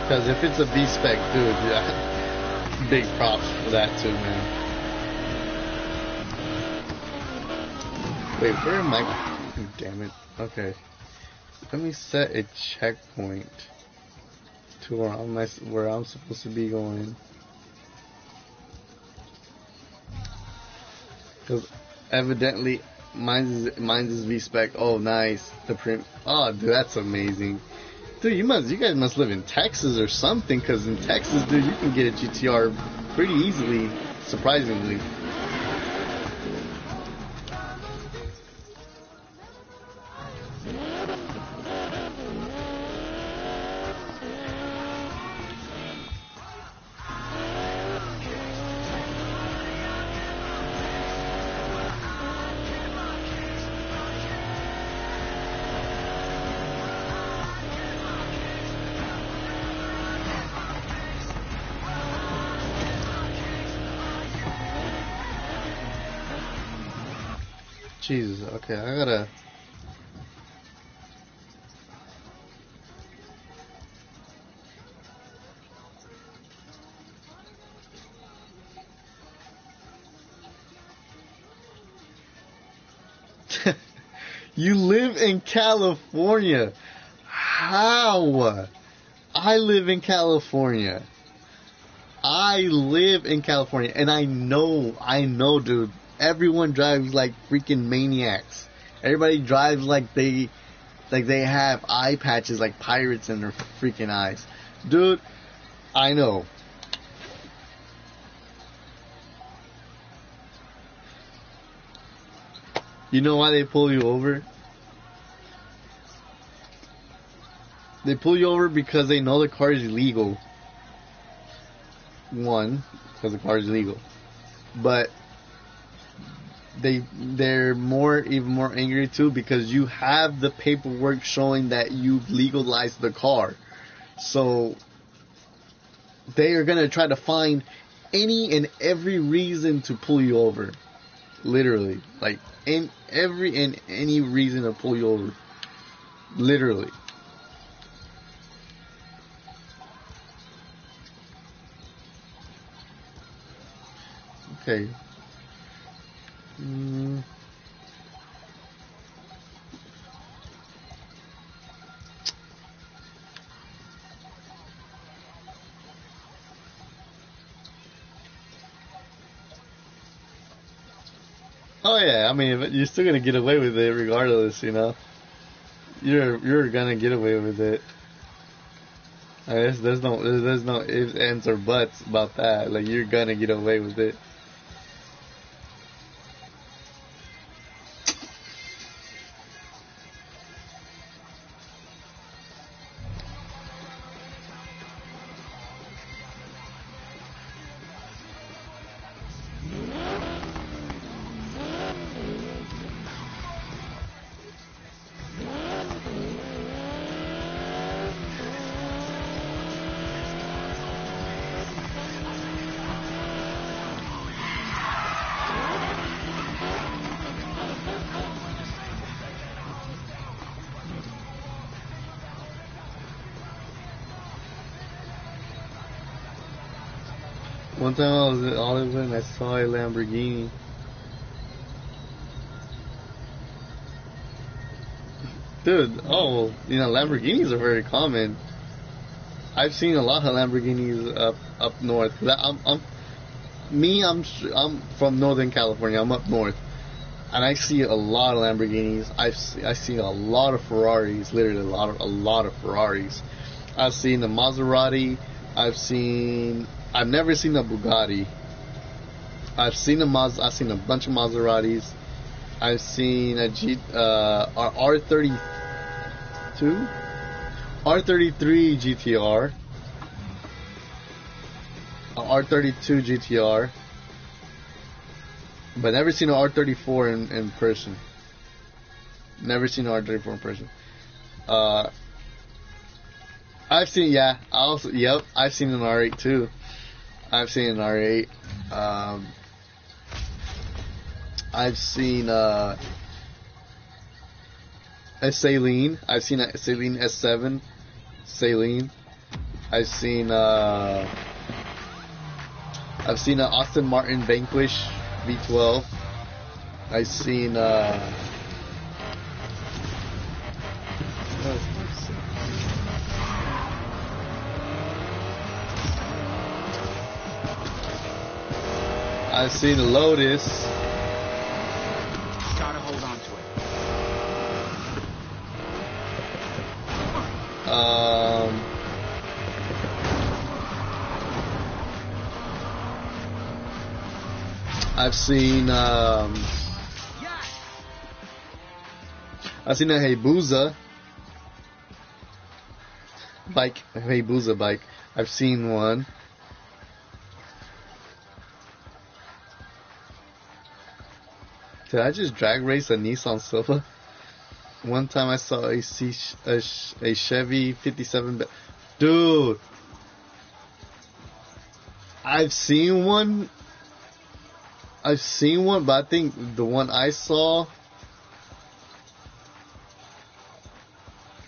Because if it's a V spec, dude, yeah, big props for that too, man. Wait, where am I? Damn it. Okay, let me set a checkpoint to where I'm supposed to be going. Because evidently mine's is V spec. Oh, nice. Oh, dude, that's amazing. Dude, you guys must live in Texas or something, because in Texas, dude, you can get a GTR pretty easily, surprisingly. Jesus, okay, I gotta... You live in California. How? I live in California. And I know, dude. Everyone drives like freaking maniacs. Everybody drives like they have eye patches like pirates in their freaking eyes. Dude, I know. You know why they pull you over? They pull you over because they know the car is illegal. One, because the car is illegal. But they're even more angry too because you have the paperwork showing that you've legalized the car. So they are gonna try to find any and every reason to pull you over. Literally. Like any reason to pull you over. Literally. Okay. Mm. Oh yeah, I mean, but you're still gonna get away with it regardless, you know. You're gonna get away with it. I guess there's no ifs, ands, or buts about that. Like you're gonna get away with it. One time I was in Oliver and I saw a Lamborghini. Dude, oh, you know, Lamborghinis are very common. I've seen a lot of Lamborghinis up north. I'm from Northern California. I'm up north, and I see a lot of Lamborghinis. I see a lot of Ferraris. Literally, a lot of Ferraris. I've seen the Maserati. I've never seen a Bugatti. I've seen a bunch of Maseratis. I've seen a R32, R33 GTR, a R32 GTR, but never seen an R34 in person. Never seen an R34 in person. I've seen, yeah, I've seen an R8 too. I've seen an R8. I've seen a Saleen. I've seen a Saleen S7. Saleen. I've seen an Aston Martin Vanquish V12. I've seen I've seen a Lotus. Gotta hold on to it. I've seen a Hayabusa bike. Hayabusa bike. I've seen one. Did I just drag race a Nissan Silva? One time I saw a Chevy 57. Dude, I've seen one, but I think the one I saw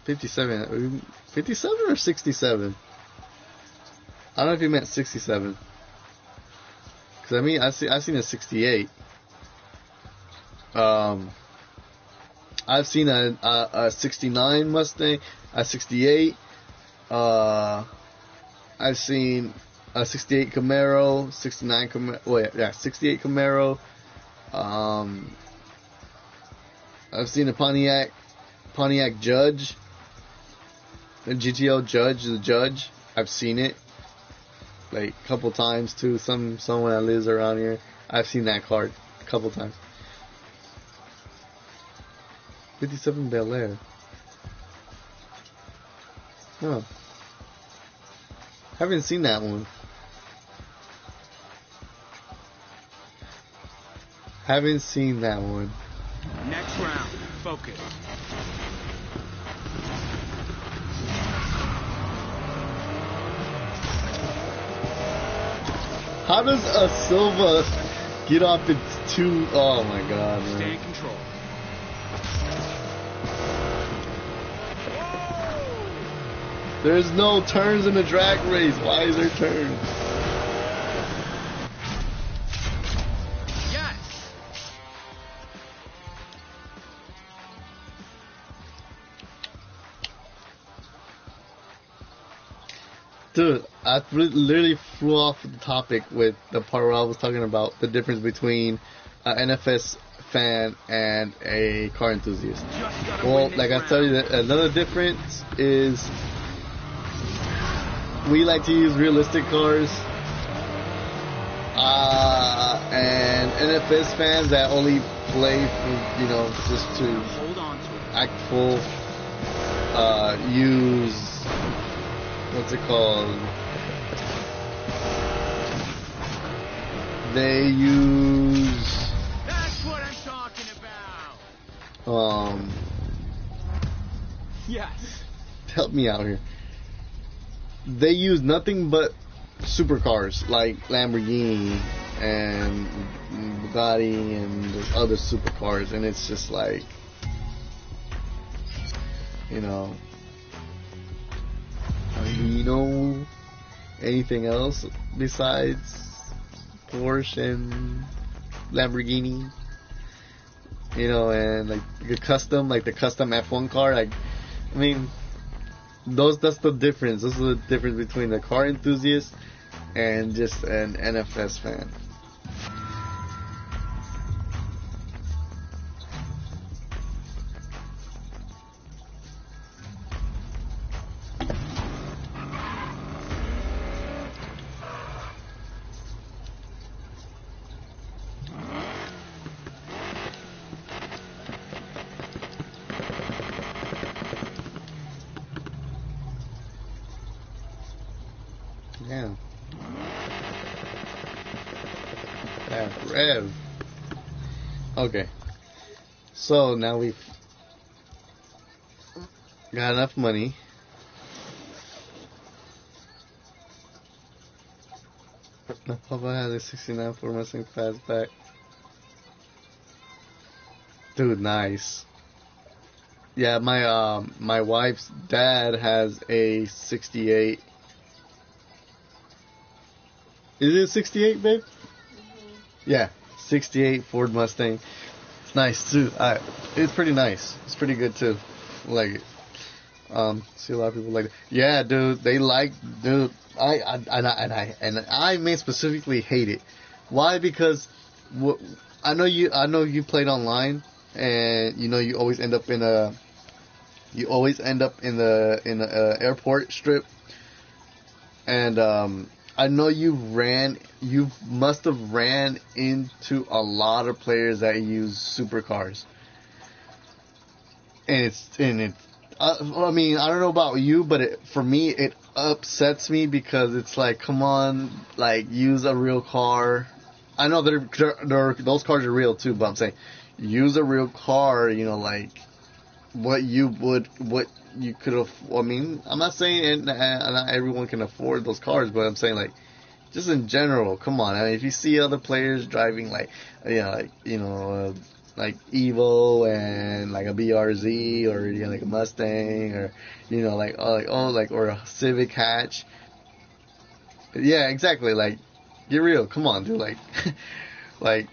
57 or 67. I don't know if you meant 67. Cause I mean, I've seen a 68. I've seen a 69 Mustang, a 68. I've seen a 68 Camaro, 69 Camaro. Wait, yeah, 68 Camaro. I've seen a Pontiac Judge, a GTO Judge, the Judge. I've seen it like a couple times too. Someone that lives around here, I've seen that car a couple times. 57 Bel Air. Huh. Haven't seen that one. Haven't seen that one. Next round, focus. How does a Silva get off its two? Oh my god, man. Stay in control. There's no turns in the drag race. Why is there turns? Dude, I literally flew off the topic with the part where I was talking about the difference between an NFS fan and a car enthusiast. Well, like I tell you, another difference is we like to use realistic cars, and NFS fans that only play for, just to Hold on to it. act full, use, what's it called? They use, That's what I'm talking about. Yes. help me out here. They use nothing but supercars like Lamborghini and Bugatti and those other supercars, and it's just like, do you know anything else besides Porsche and Lamborghini? And like the custom F1 car, like, I mean, that's the difference. This is the difference between a car enthusiast and just an NFS fan. Yeah. Rev. Okay. So now we've got enough money. My papa has a 69 Ford Mustang Fastback. Dude, nice. Yeah, my wife's dad has a 68. Is it a 68, babe? Yeah, 68 Ford Mustang. It's nice too. It's pretty nice. It's pretty good too. Like it. See a lot of people like it. Yeah, dude. They like, dude. I may specifically hate it. Why? Because I know you played online, and you always end up in the airport strip, and I know you must have ran into a lot of players that use supercars. I mean, I don't know about you, but for me, it upsets me because it's like, come on, like, use a real car. I know those cars are real too, but I'm saying, use a real car, like, what you could have. I mean, I'm not saying not everyone can afford those cars, but I'm saying, like, just in general, come on. I mean, if you see other players driving like Evo and like a BRZ or like a Mustang or or a Civic hatch. Yeah, exactly. Like, get real. Come on, dude. Like, like,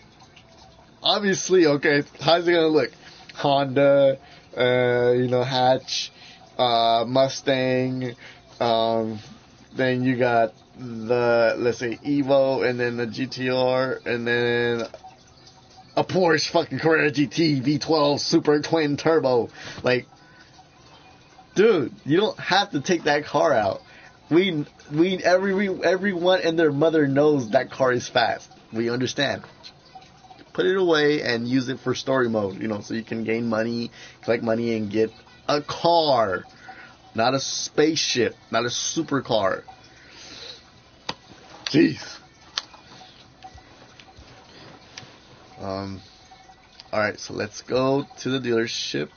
obviously, okay. How's it gonna look? Honda. Hatch, Mustang, then you got let's say Evo, and then the GTR, and then a Porsche fucking Carrera GT V12 Super Twin Turbo. Like, dude, you don't have to take that car out. Everyone and their mother knows that car is fast. We understand. Put it away and use it for story mode, so you can gain money, collect money, and get a car. Not a spaceship, not a supercar. Jeez. Alright, so let's go to the dealership.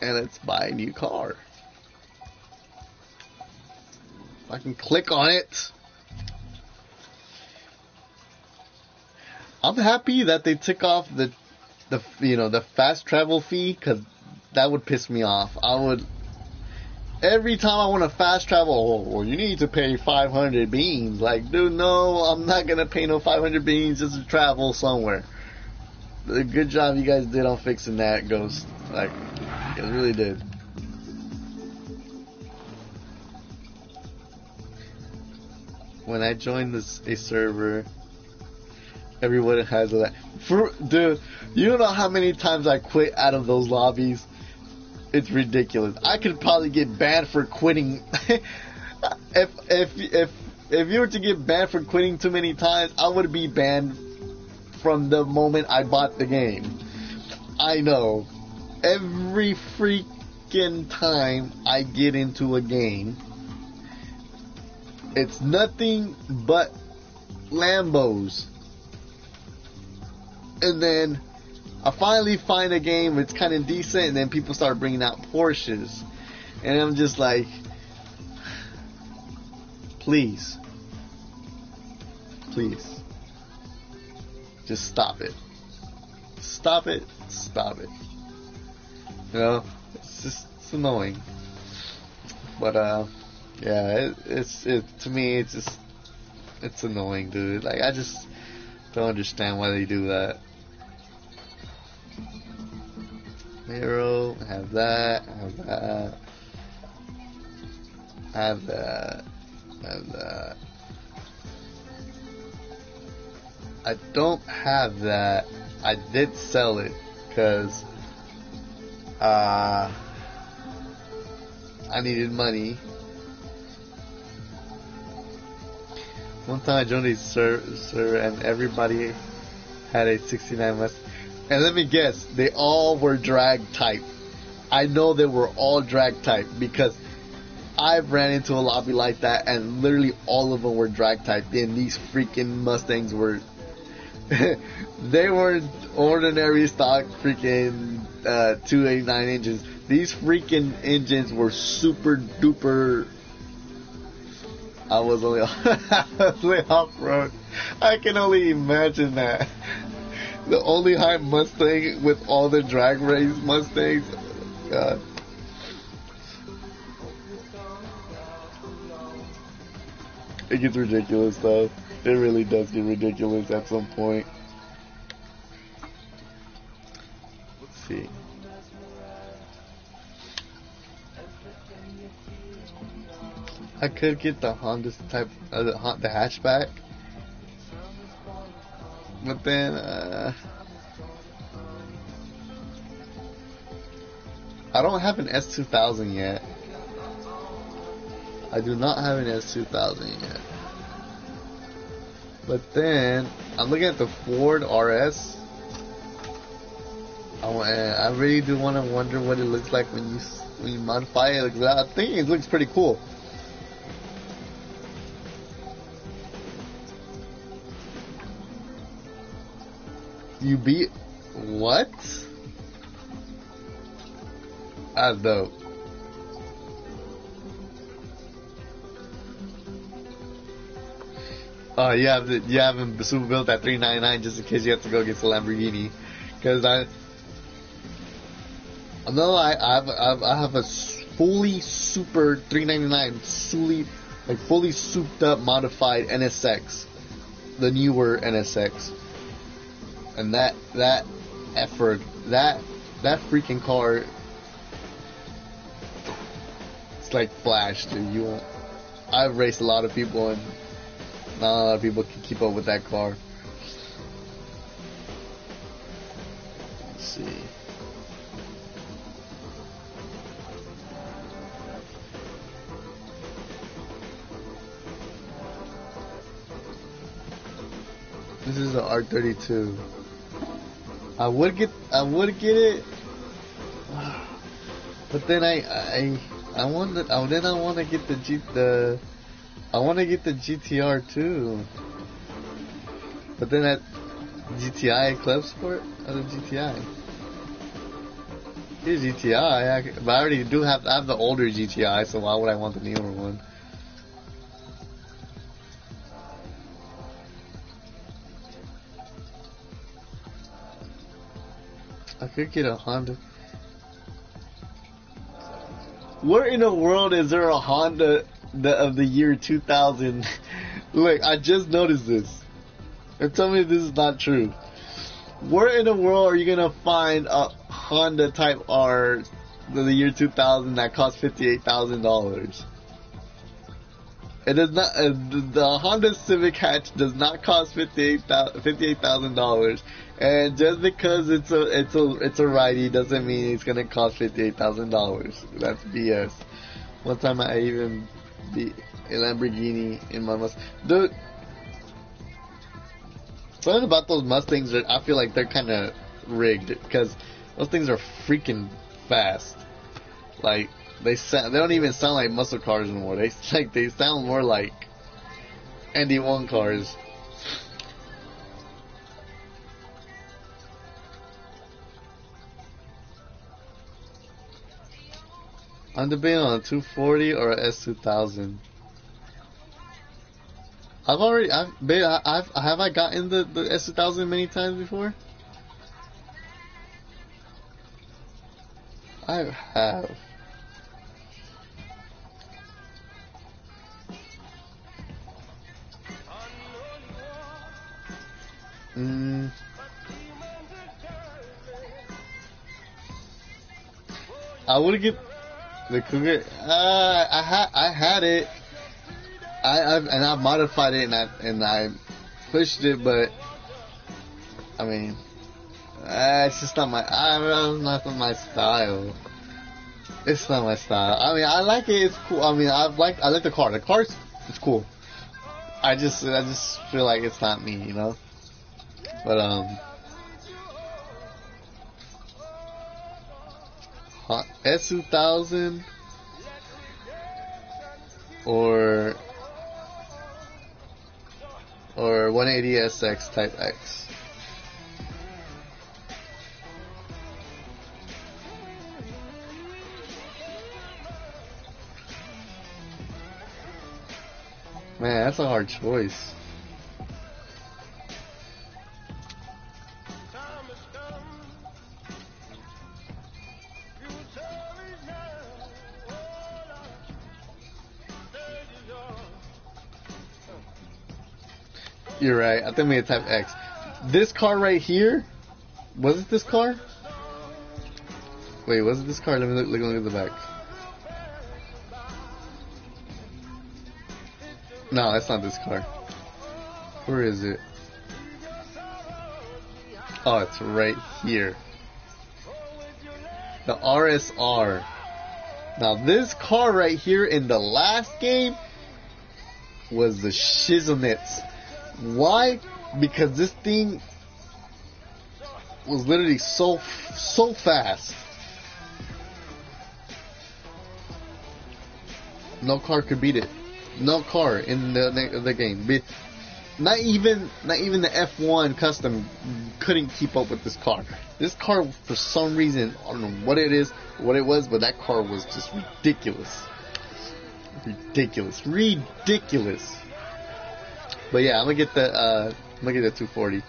And let's buy a new car. If I can click on it. I'm happy that they took off the fast travel fee, because that would piss me off. Every time I want to fast travel, well, you need to pay 500 beans. Like, dude, no, I'm not gonna pay no 500 beans just to travel somewhere. The good job you guys did on fixing that, Ghost. Like, you guys really did. when I join a server, everyone has that. Dude, you don't know how many times I quit out of those lobbies. It's ridiculous. I could probably get banned for quitting. If you were to get banned for quitting too many times, I would be banned from the moment I bought the game. I know. Every freaking time I get into a game, it's nothing but Lambos. And then I finally find a game that's kind of decent, and then people start bringing out Porsches. And I'm just like, please. Just stop it. Stop it. You know, it's annoying. But, yeah, to me, it's annoying, dude. Like, I just don't understand why they do that. Hero, have that. I don't have that. I did sell it because I needed money. One time I joined a server and everybody had a 69 Mustang. And let me guess, they all were drag type. I know they were all drag type because I've ran into a lobby like that and literally all of them were drag type. And these freaking Mustangs were, they were ordinary stock freaking 289 engines. These freaking engines were super duper. I was only off-road. I can only imagine that. The only high Mustang with all the drag race Mustangs. Oh, God. It gets ridiculous, though. It really does get ridiculous at some point. Let's see. I could get the Honda type, the hatchback. But then, I don't have an S2000 yet. I do not have an S2000 yet. But then, I'm looking at the Ford RS. I really do want to wonder what it looks like when you modify it. I think it looks pretty cool. You beat what? That's dope. Oh, you haven't super built that 399 just in case you have to go get the Lamborghini, because I have a fully super 399 fully souped up modified NSX, the newer NSX. And that freaking car, it's like Flash, dude. I've raced a lot of people, and not a lot of people can keep up with that car. Let's see. This is the R32. I would get it, but then I want to get the GTR too. But then that GTI Club Sport or the GTI. Here's GTI, but I already do have the older GTI, so why would I want the newer one? I could get a Honda. Where in the world is there a Honda of the year 2000? Look, I just noticed this. And tell me this is not true. Where in the world are you gonna find a Honda Type R of the year 2000 that costs $58,000? It does not. The Honda Civic hatch does not cost $58,000, and just because it's a righty doesn't mean it's gonna cost $58,000. That's BS. One time I even beat a Lamborghini in my Mustang. Dude, something about those Mustangs, I feel like they're kind of rigged because those things are freaking fast. Like. They don't even sound like muscle cars anymore. They sound more like ND1 cars. I'm debating on a 240 or a S2000. Have I gotten the S2000 many times before? I have. I would get the Cougar. I had it. I modified it and I pushed it, but I mean, it's just not my. Not my style. It's not my style. I mean, I like it. It's cool. I mean, I like the car. The car's it's cool. I just feel like it's not me, you know. But S2000 or 180SX Type X. Man, that's a hard choice. You're right. I think we had Type X. This car right here, was it this car? Wait, was it this car? Let me look at the back. No, that's not this car. Where is it? Oh, it's right here. The RSR. Now, this car right here in the last game was the Shiznits. Why? Because this thing was literally so fast. No car could beat it. No car in the game. Not even the F1 custom couldn't keep up with this car. This car, for some reason, I don't know what it is, what it was, but that car was just ridiculous. Ridiculous. But yeah, I'm gonna get the 240.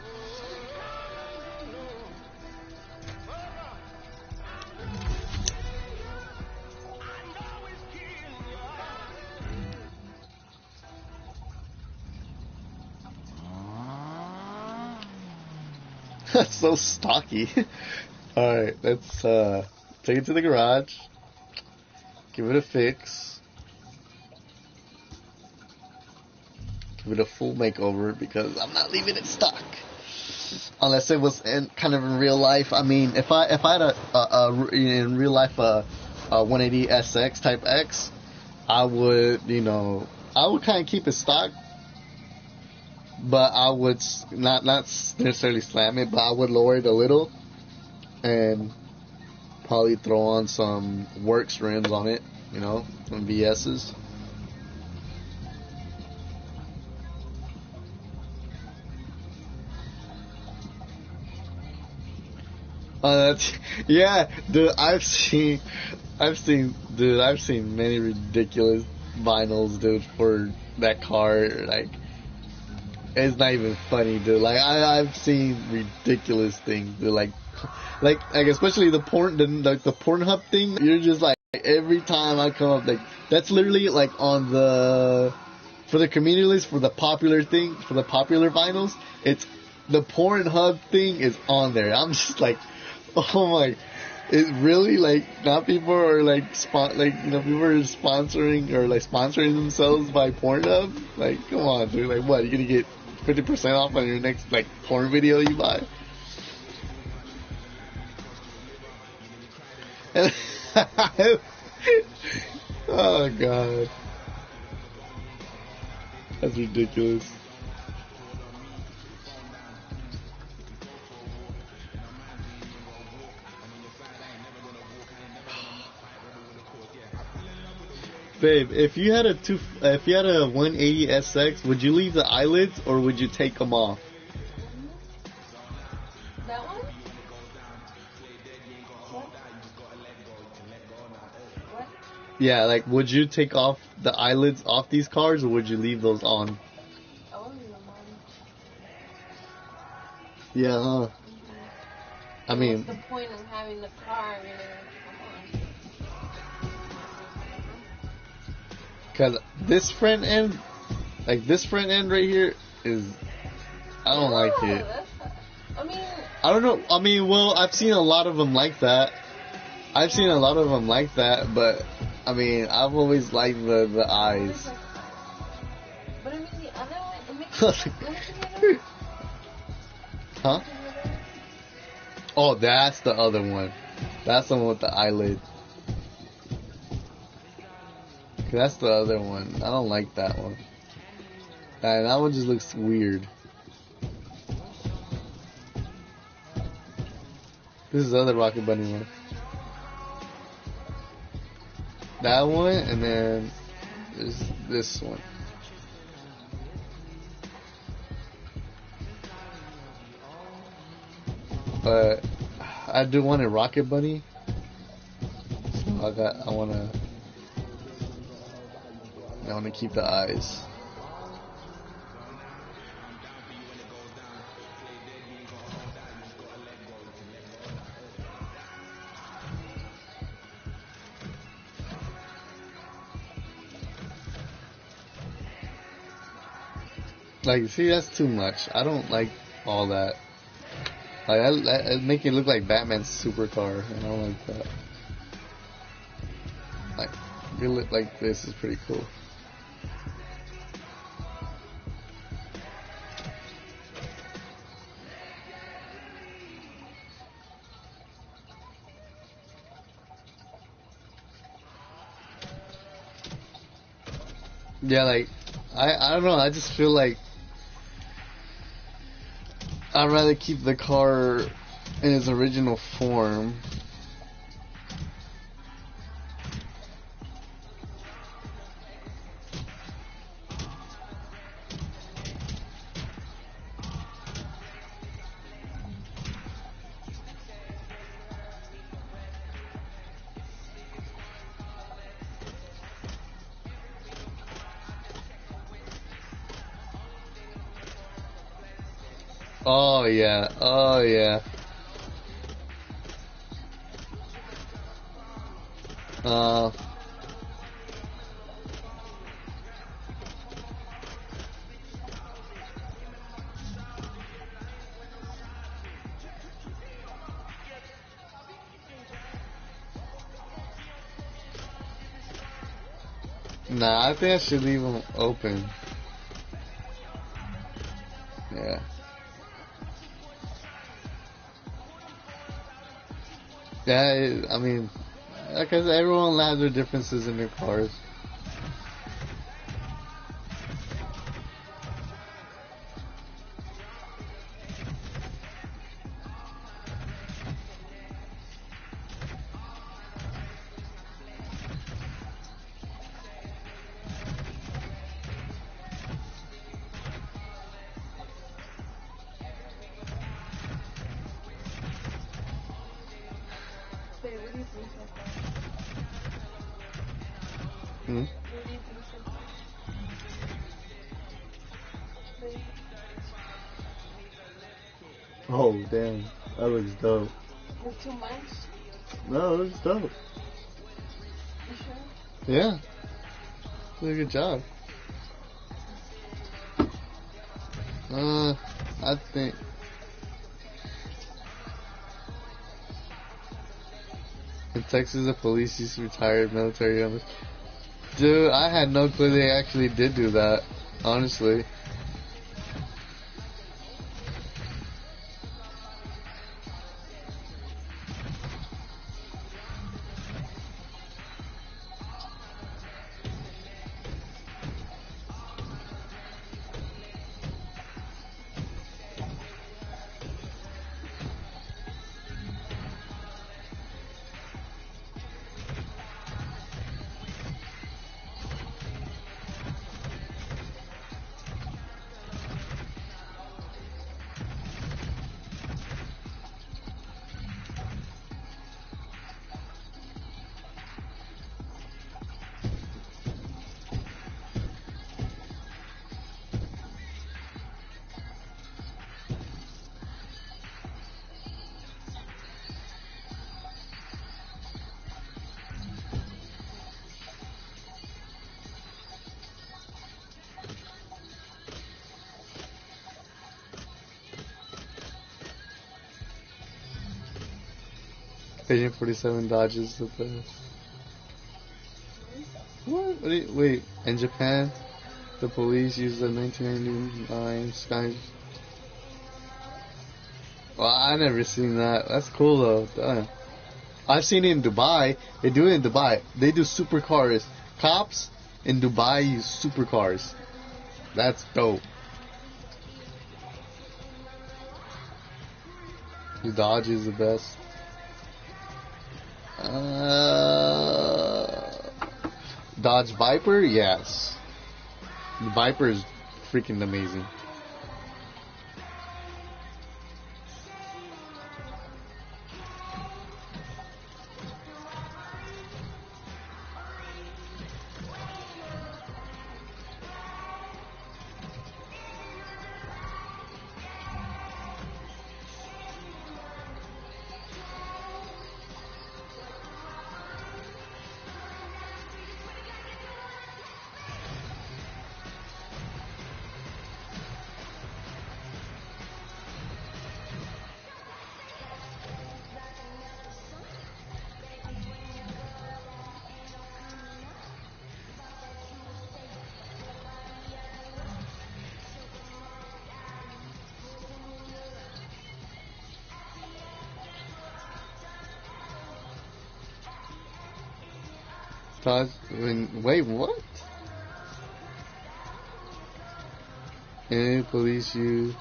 That's so stocky. Alright, let's take it to the garage. Give it a fix. Give it a full makeover because I'm not leaving it stock. Unless it was kind of in real life. I mean, if I had in real life a 180 SX Type X, I would kind of keep it stock. But I would not necessarily slam it, but I would lower it a little and probably throw on some Works rims on it, some VS's. Yeah, dude. I've seen many ridiculous vinyls, dude, for that car. Like, it's not even funny, dude. Like, I've seen ridiculous things, dude. Like especially the Pornhub thing. You're just like, every time I come up, like, that's literally like on for the community list for the popular vinyls. It's the Pornhub thing is on there. I'm just like, oh my, It really like now people are like people are sponsoring or like sponsoring themselves by Pornhub. Like, come on, dude. Like, what? You're gonna get 50% off on your next like porn video you buy? Oh god, that's ridiculous. Babe, if you had a 180 SX, would you leave the eyelids or would you take them off? That one? What? Yeah, like, would you take off the eyelids off these cars or would you leave those on? I want to leave them on. Yeah, huh? I mean, What's the point of having the car? cause this front end right here is, I don't like it. I mean, I don't know. I mean, well, I've seen a lot of them like that. But I mean, I've always liked the eyes. but I mean the other one, it makes let me see the other one. Huh? Oh, that's the other one. That's the one with the eyelid. That's the other one. I don't like that one. That one just looks weird. This is the other Rocket Bunny one. That one, and then there's this one. But I do want a Rocket Bunny. So I wanna keep the eyes. Like, see, that's too much. I don't like all that. Like, I make it look like Batman's supercar, and I don't like that. Like, it look like this is pretty cool. Yeah, like, I don't know, I just feel like I'd rather keep the car in its original form. Oh yeah, oh yeah. Nah, I think I should leave them open. Yeah. Yeah, I mean, because everyone has their differences in their cars. Babe, what do you think so far? Hmm? What do you think so far? Babe, Oh, damn. That looks dope. is too much? No, it looks dope. You sure? Yeah. Did a good job. I think. In Texas, the police use retired military members. Dude, I had no clue they actually did do that. Honestly. Agent 47 dodges the best. What? Wait, in Japan, the police used the 1999 Sky. Well, I never seen that. That's cool though. Damn. I've seen it in Dubai. They do it in Dubai. They do supercars. Cops in Dubai use supercars. That's dope. The Dodge is the best. Dodge Viper, yes. The Viper is freaking amazing. Dodge, wait, what? And police use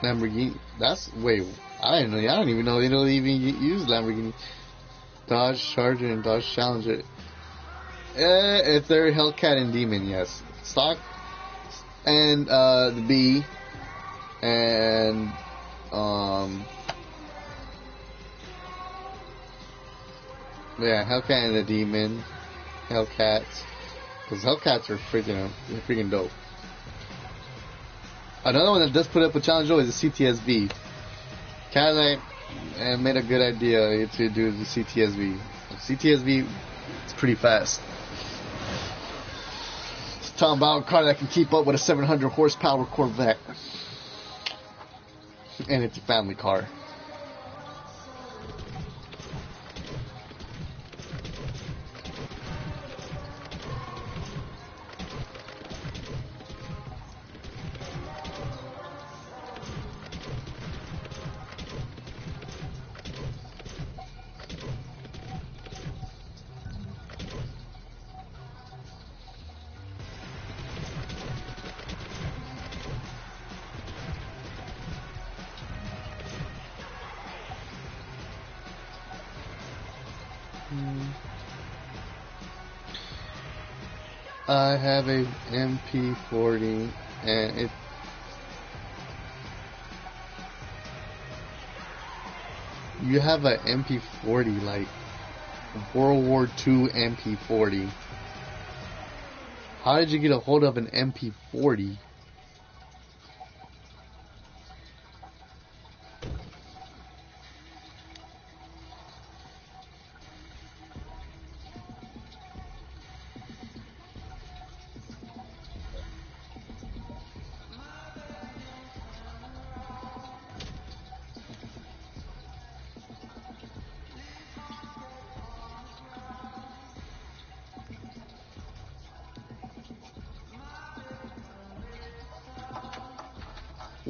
Lamborghini. That's wait. I didn't know. I don't even know they don't even use Lamborghini. Dodge Charger and Dodge Challenger. If they're Hellcat and Demon, yes. Stock and the B and yeah, Hellcat and the Demon, Hellcats, because Hellcats are freaking dope. Another one that does put up a challenge though is the CTSV. Cadillac made a good idea to do the CTSV. CTSV is pretty fast. It's talking about a car that can keep up with a 700 horsepower Corvette. And it's a family car. I have a MP40 and it you have a MP40 like World War II MP40. How did you get a hold of an MP40?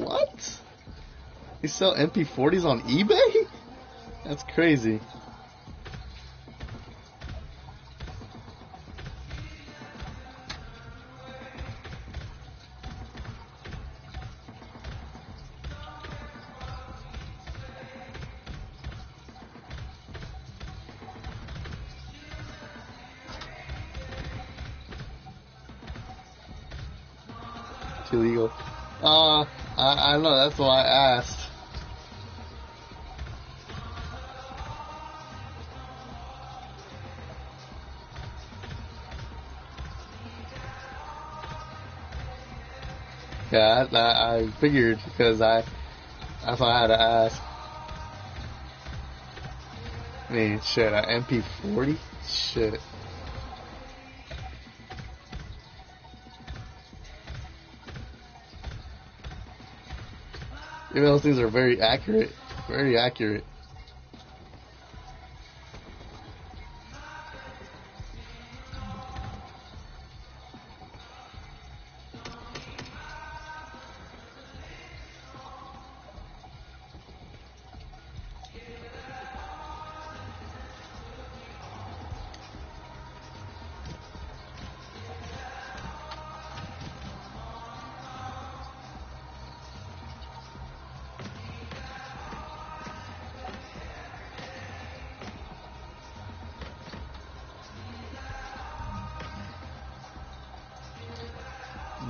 What? They sell MP40s on eBay? That's crazy. It's illegal. I know, that's why I asked. Yeah, I figured because that's why I had to ask. I mean, shit, an MP40? Shit. Even those things are very accurate. Very accurate.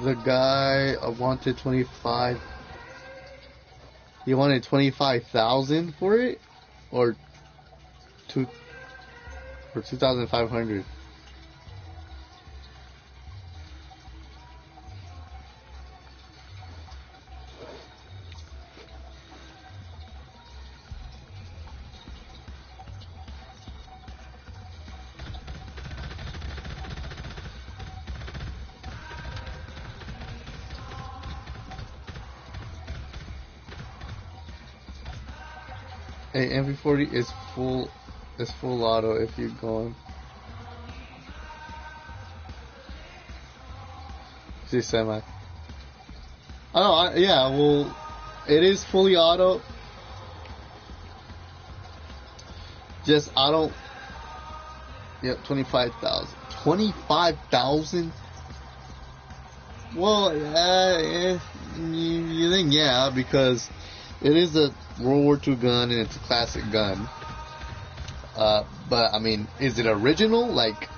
The guy wanted 25. He wanted 25,000 for it, or 2,500. Hey, MP40 is full auto if you're going. See, semi. Oh, yeah, well, it is fully auto. Just, I don't. Yep, 25,000. 25,000? Well, you think, yeah, because it is a World War II gun and it's a classic gun. But, I mean, is it original? Like,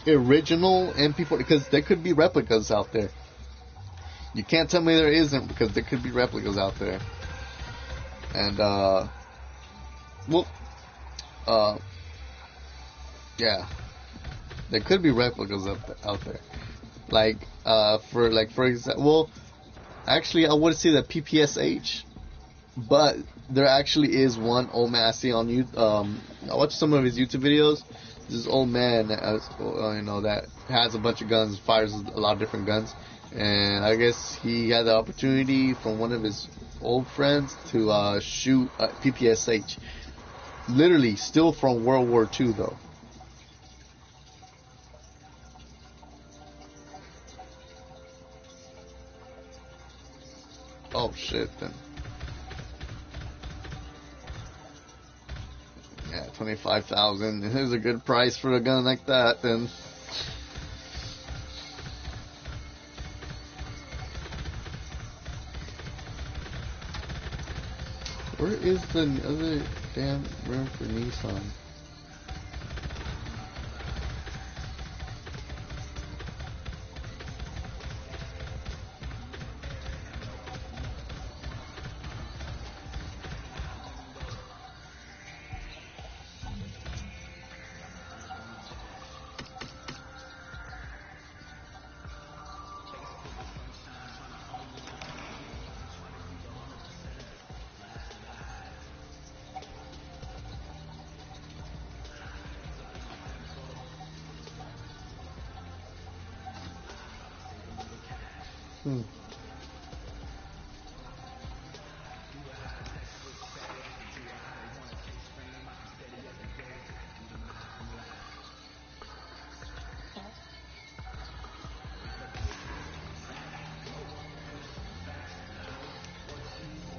original MP40? Because there could be replicas out there. You can't tell me there isn't, because there could be replicas out there. And, yeah. There could be replicas out there. Like, for example, well, actually, I would say that PPSH, but there actually is one old man I see on YouTube. I watched some of his YouTube videos. This old man, that has a bunch of guns, fires a lot of different guns, and I guess he had the opportunity from one of his old friends to shoot PPSH. Literally, still from World War II, though. Oh shit, then. Yeah, 25,000 is a good price for a gun like that, then. Where is the other damn room for Nissan?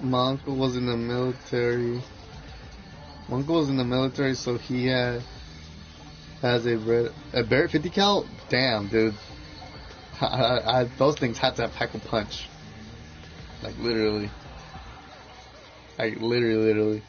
My uncle was in the military. My uncle was in the military, so he has a Barrett 50 cal. Damn, dude. Those things had to pack a punch. Like literally. Like literally.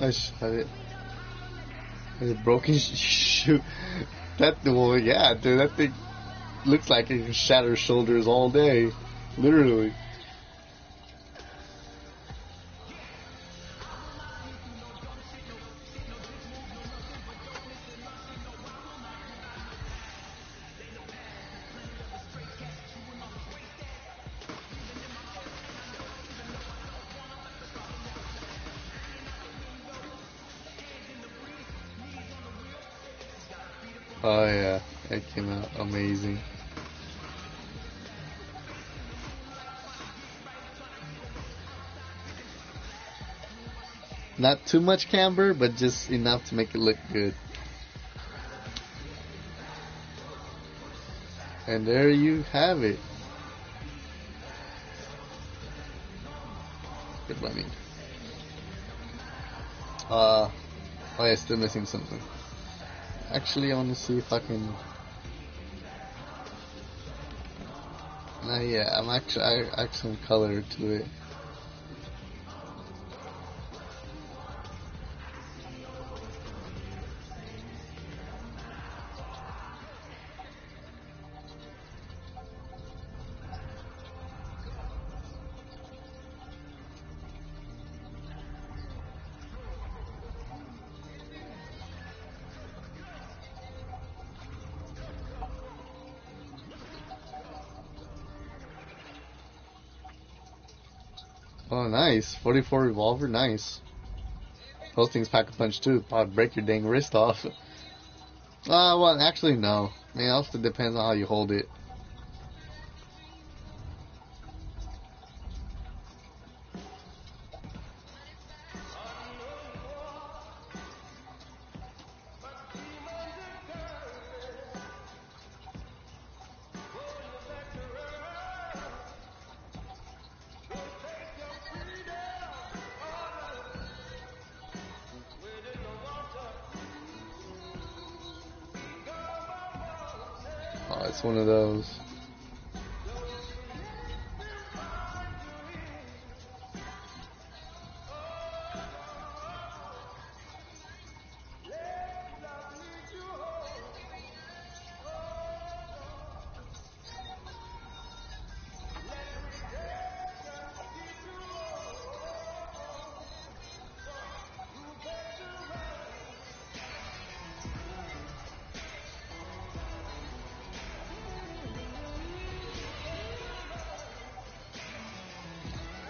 I shot it. It's a broken shoe. Well, yeah, dude, that thing looks like it can shatter shoulders all day. Literally. Oh yeah, that came out amazing. Not too much camber, but just enough to make it look good. And there you have it. Good running. Oh yeah, still missing something. Actually, I want to see if I can. Yeah, I add some color to it. Oh, nice. 44 revolver, nice. Those things pack a punch too. Probably break your dang wrist off. Well, actually, no. I mean, it also depends on how you hold it. Oh, it's one of those.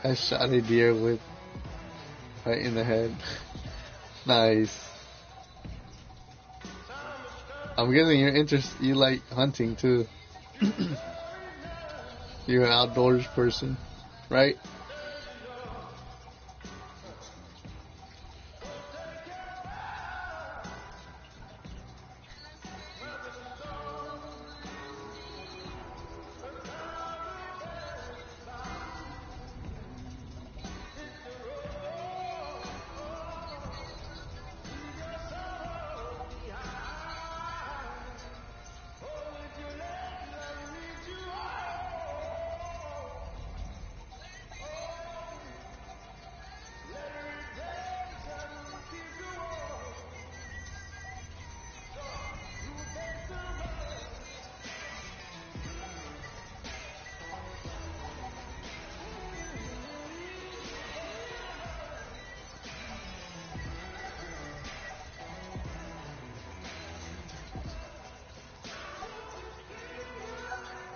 I shot a deer with right in the head. Nice. I'm guessing you like hunting too. You're an outdoors person, right?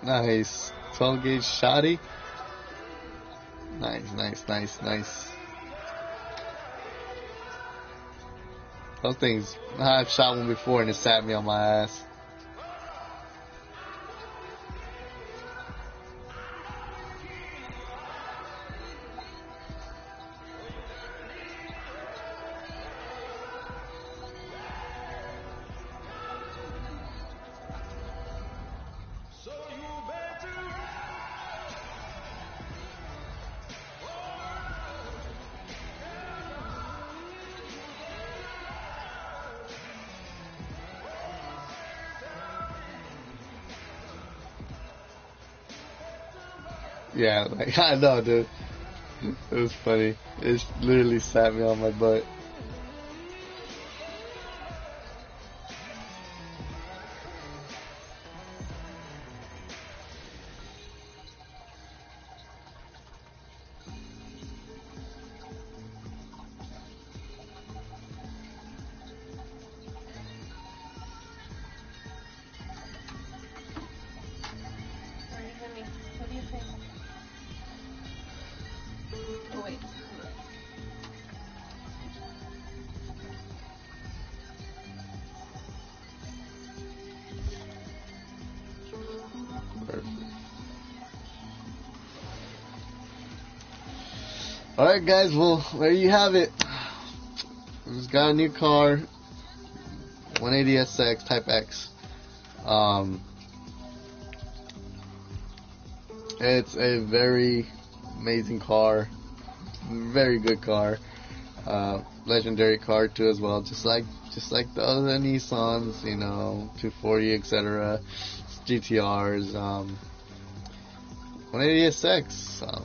Nice. 12 gauge shotty. Nice, nice, nice, nice. Those things, I've shot one before and it sat me on my ass. Yeah, like, I know, dude. It was funny. It literally sat me on my butt. What do you think? Oh, wait. Perfect. Alright guys, well, there you have it. We just got a new car. 180SX Type X. It's a very amazing car. Very good car. Legendary car too as well. Just like the other Nissans, you know, 240, etc. GTRs. 180SX. I'm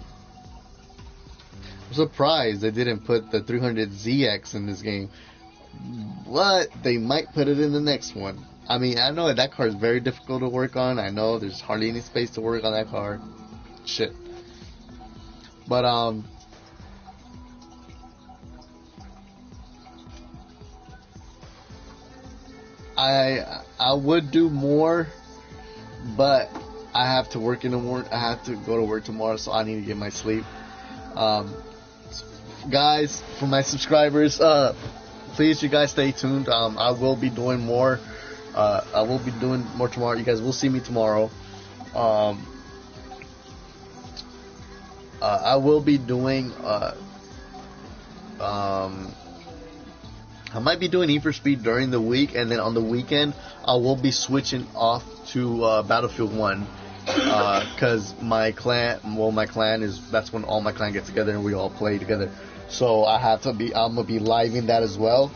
surprised they didn't put the 300ZX in this game, but they might put it in the next one. I mean, I know that car is very difficult to work on. I know there's hardly any space to work on that car. Shit. But I would do more, but I have to work in the morning. I have to go to work tomorrow, so I need to get my sleep. Guys, for my subscribers, please, you guys stay tuned. I will be doing more. I will be doing more tomorrow. You guys will see me tomorrow. I will be doing. I might be doing Need for Speed during the week, and then on the weekend I will be switching off to Battlefield 1. Because my clan is, that's when all my clan get together and we all play together. So I'm gonna be live in that as well.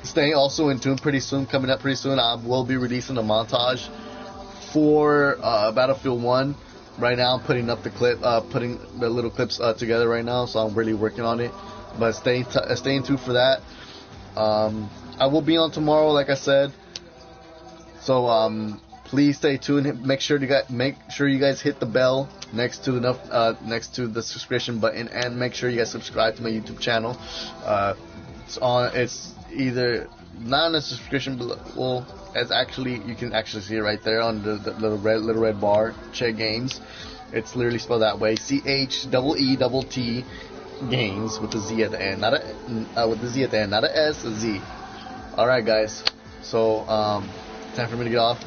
Stay also in tune coming up pretty soon. I will be releasing a montage for Battlefield 1. Right now I'm putting up putting the little clips together right now, so I'm really working on it. But stay in tune for that. I will be on tomorrow, like I said. So please stay tuned. Make sure you guys hit the bell next to the subscription button, and make sure you guys subscribe to my YouTube channel. It's either not on the subscription, well, it's actually, you can actually see it right there on the little red bar. Che Games. It's literally spelled that way. CHEET Games with the Z at the end, not a S, a Z. All right, guys. So time for me to get off.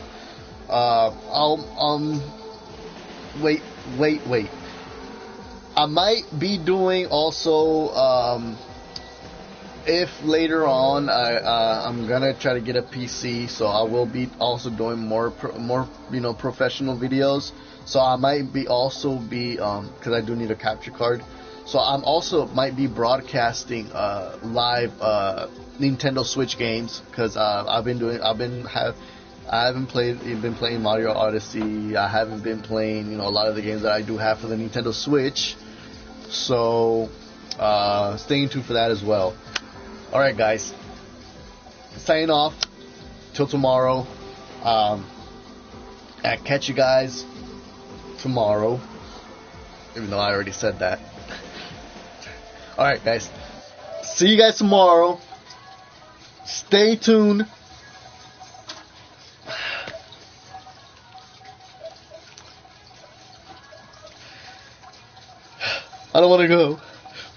Wait. I might be doing also, if later on I'm gonna try to get a PC, so I will be also doing more professional videos. So I might be because I do need a capture card. So I'm also might be broadcasting live Nintendo Switch games, because I haven't been playing Mario Odyssey. I haven't been playing, a lot of the games that I do have for the Nintendo Switch. So, stay tuned for that as well. Alright, guys. Signing off. Till tomorrow. I'll catch you guys tomorrow. Even though I already said that. Alright, guys. See you guys tomorrow. Stay tuned. I don't want to go,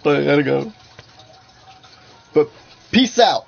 but I gotta go. But peace out.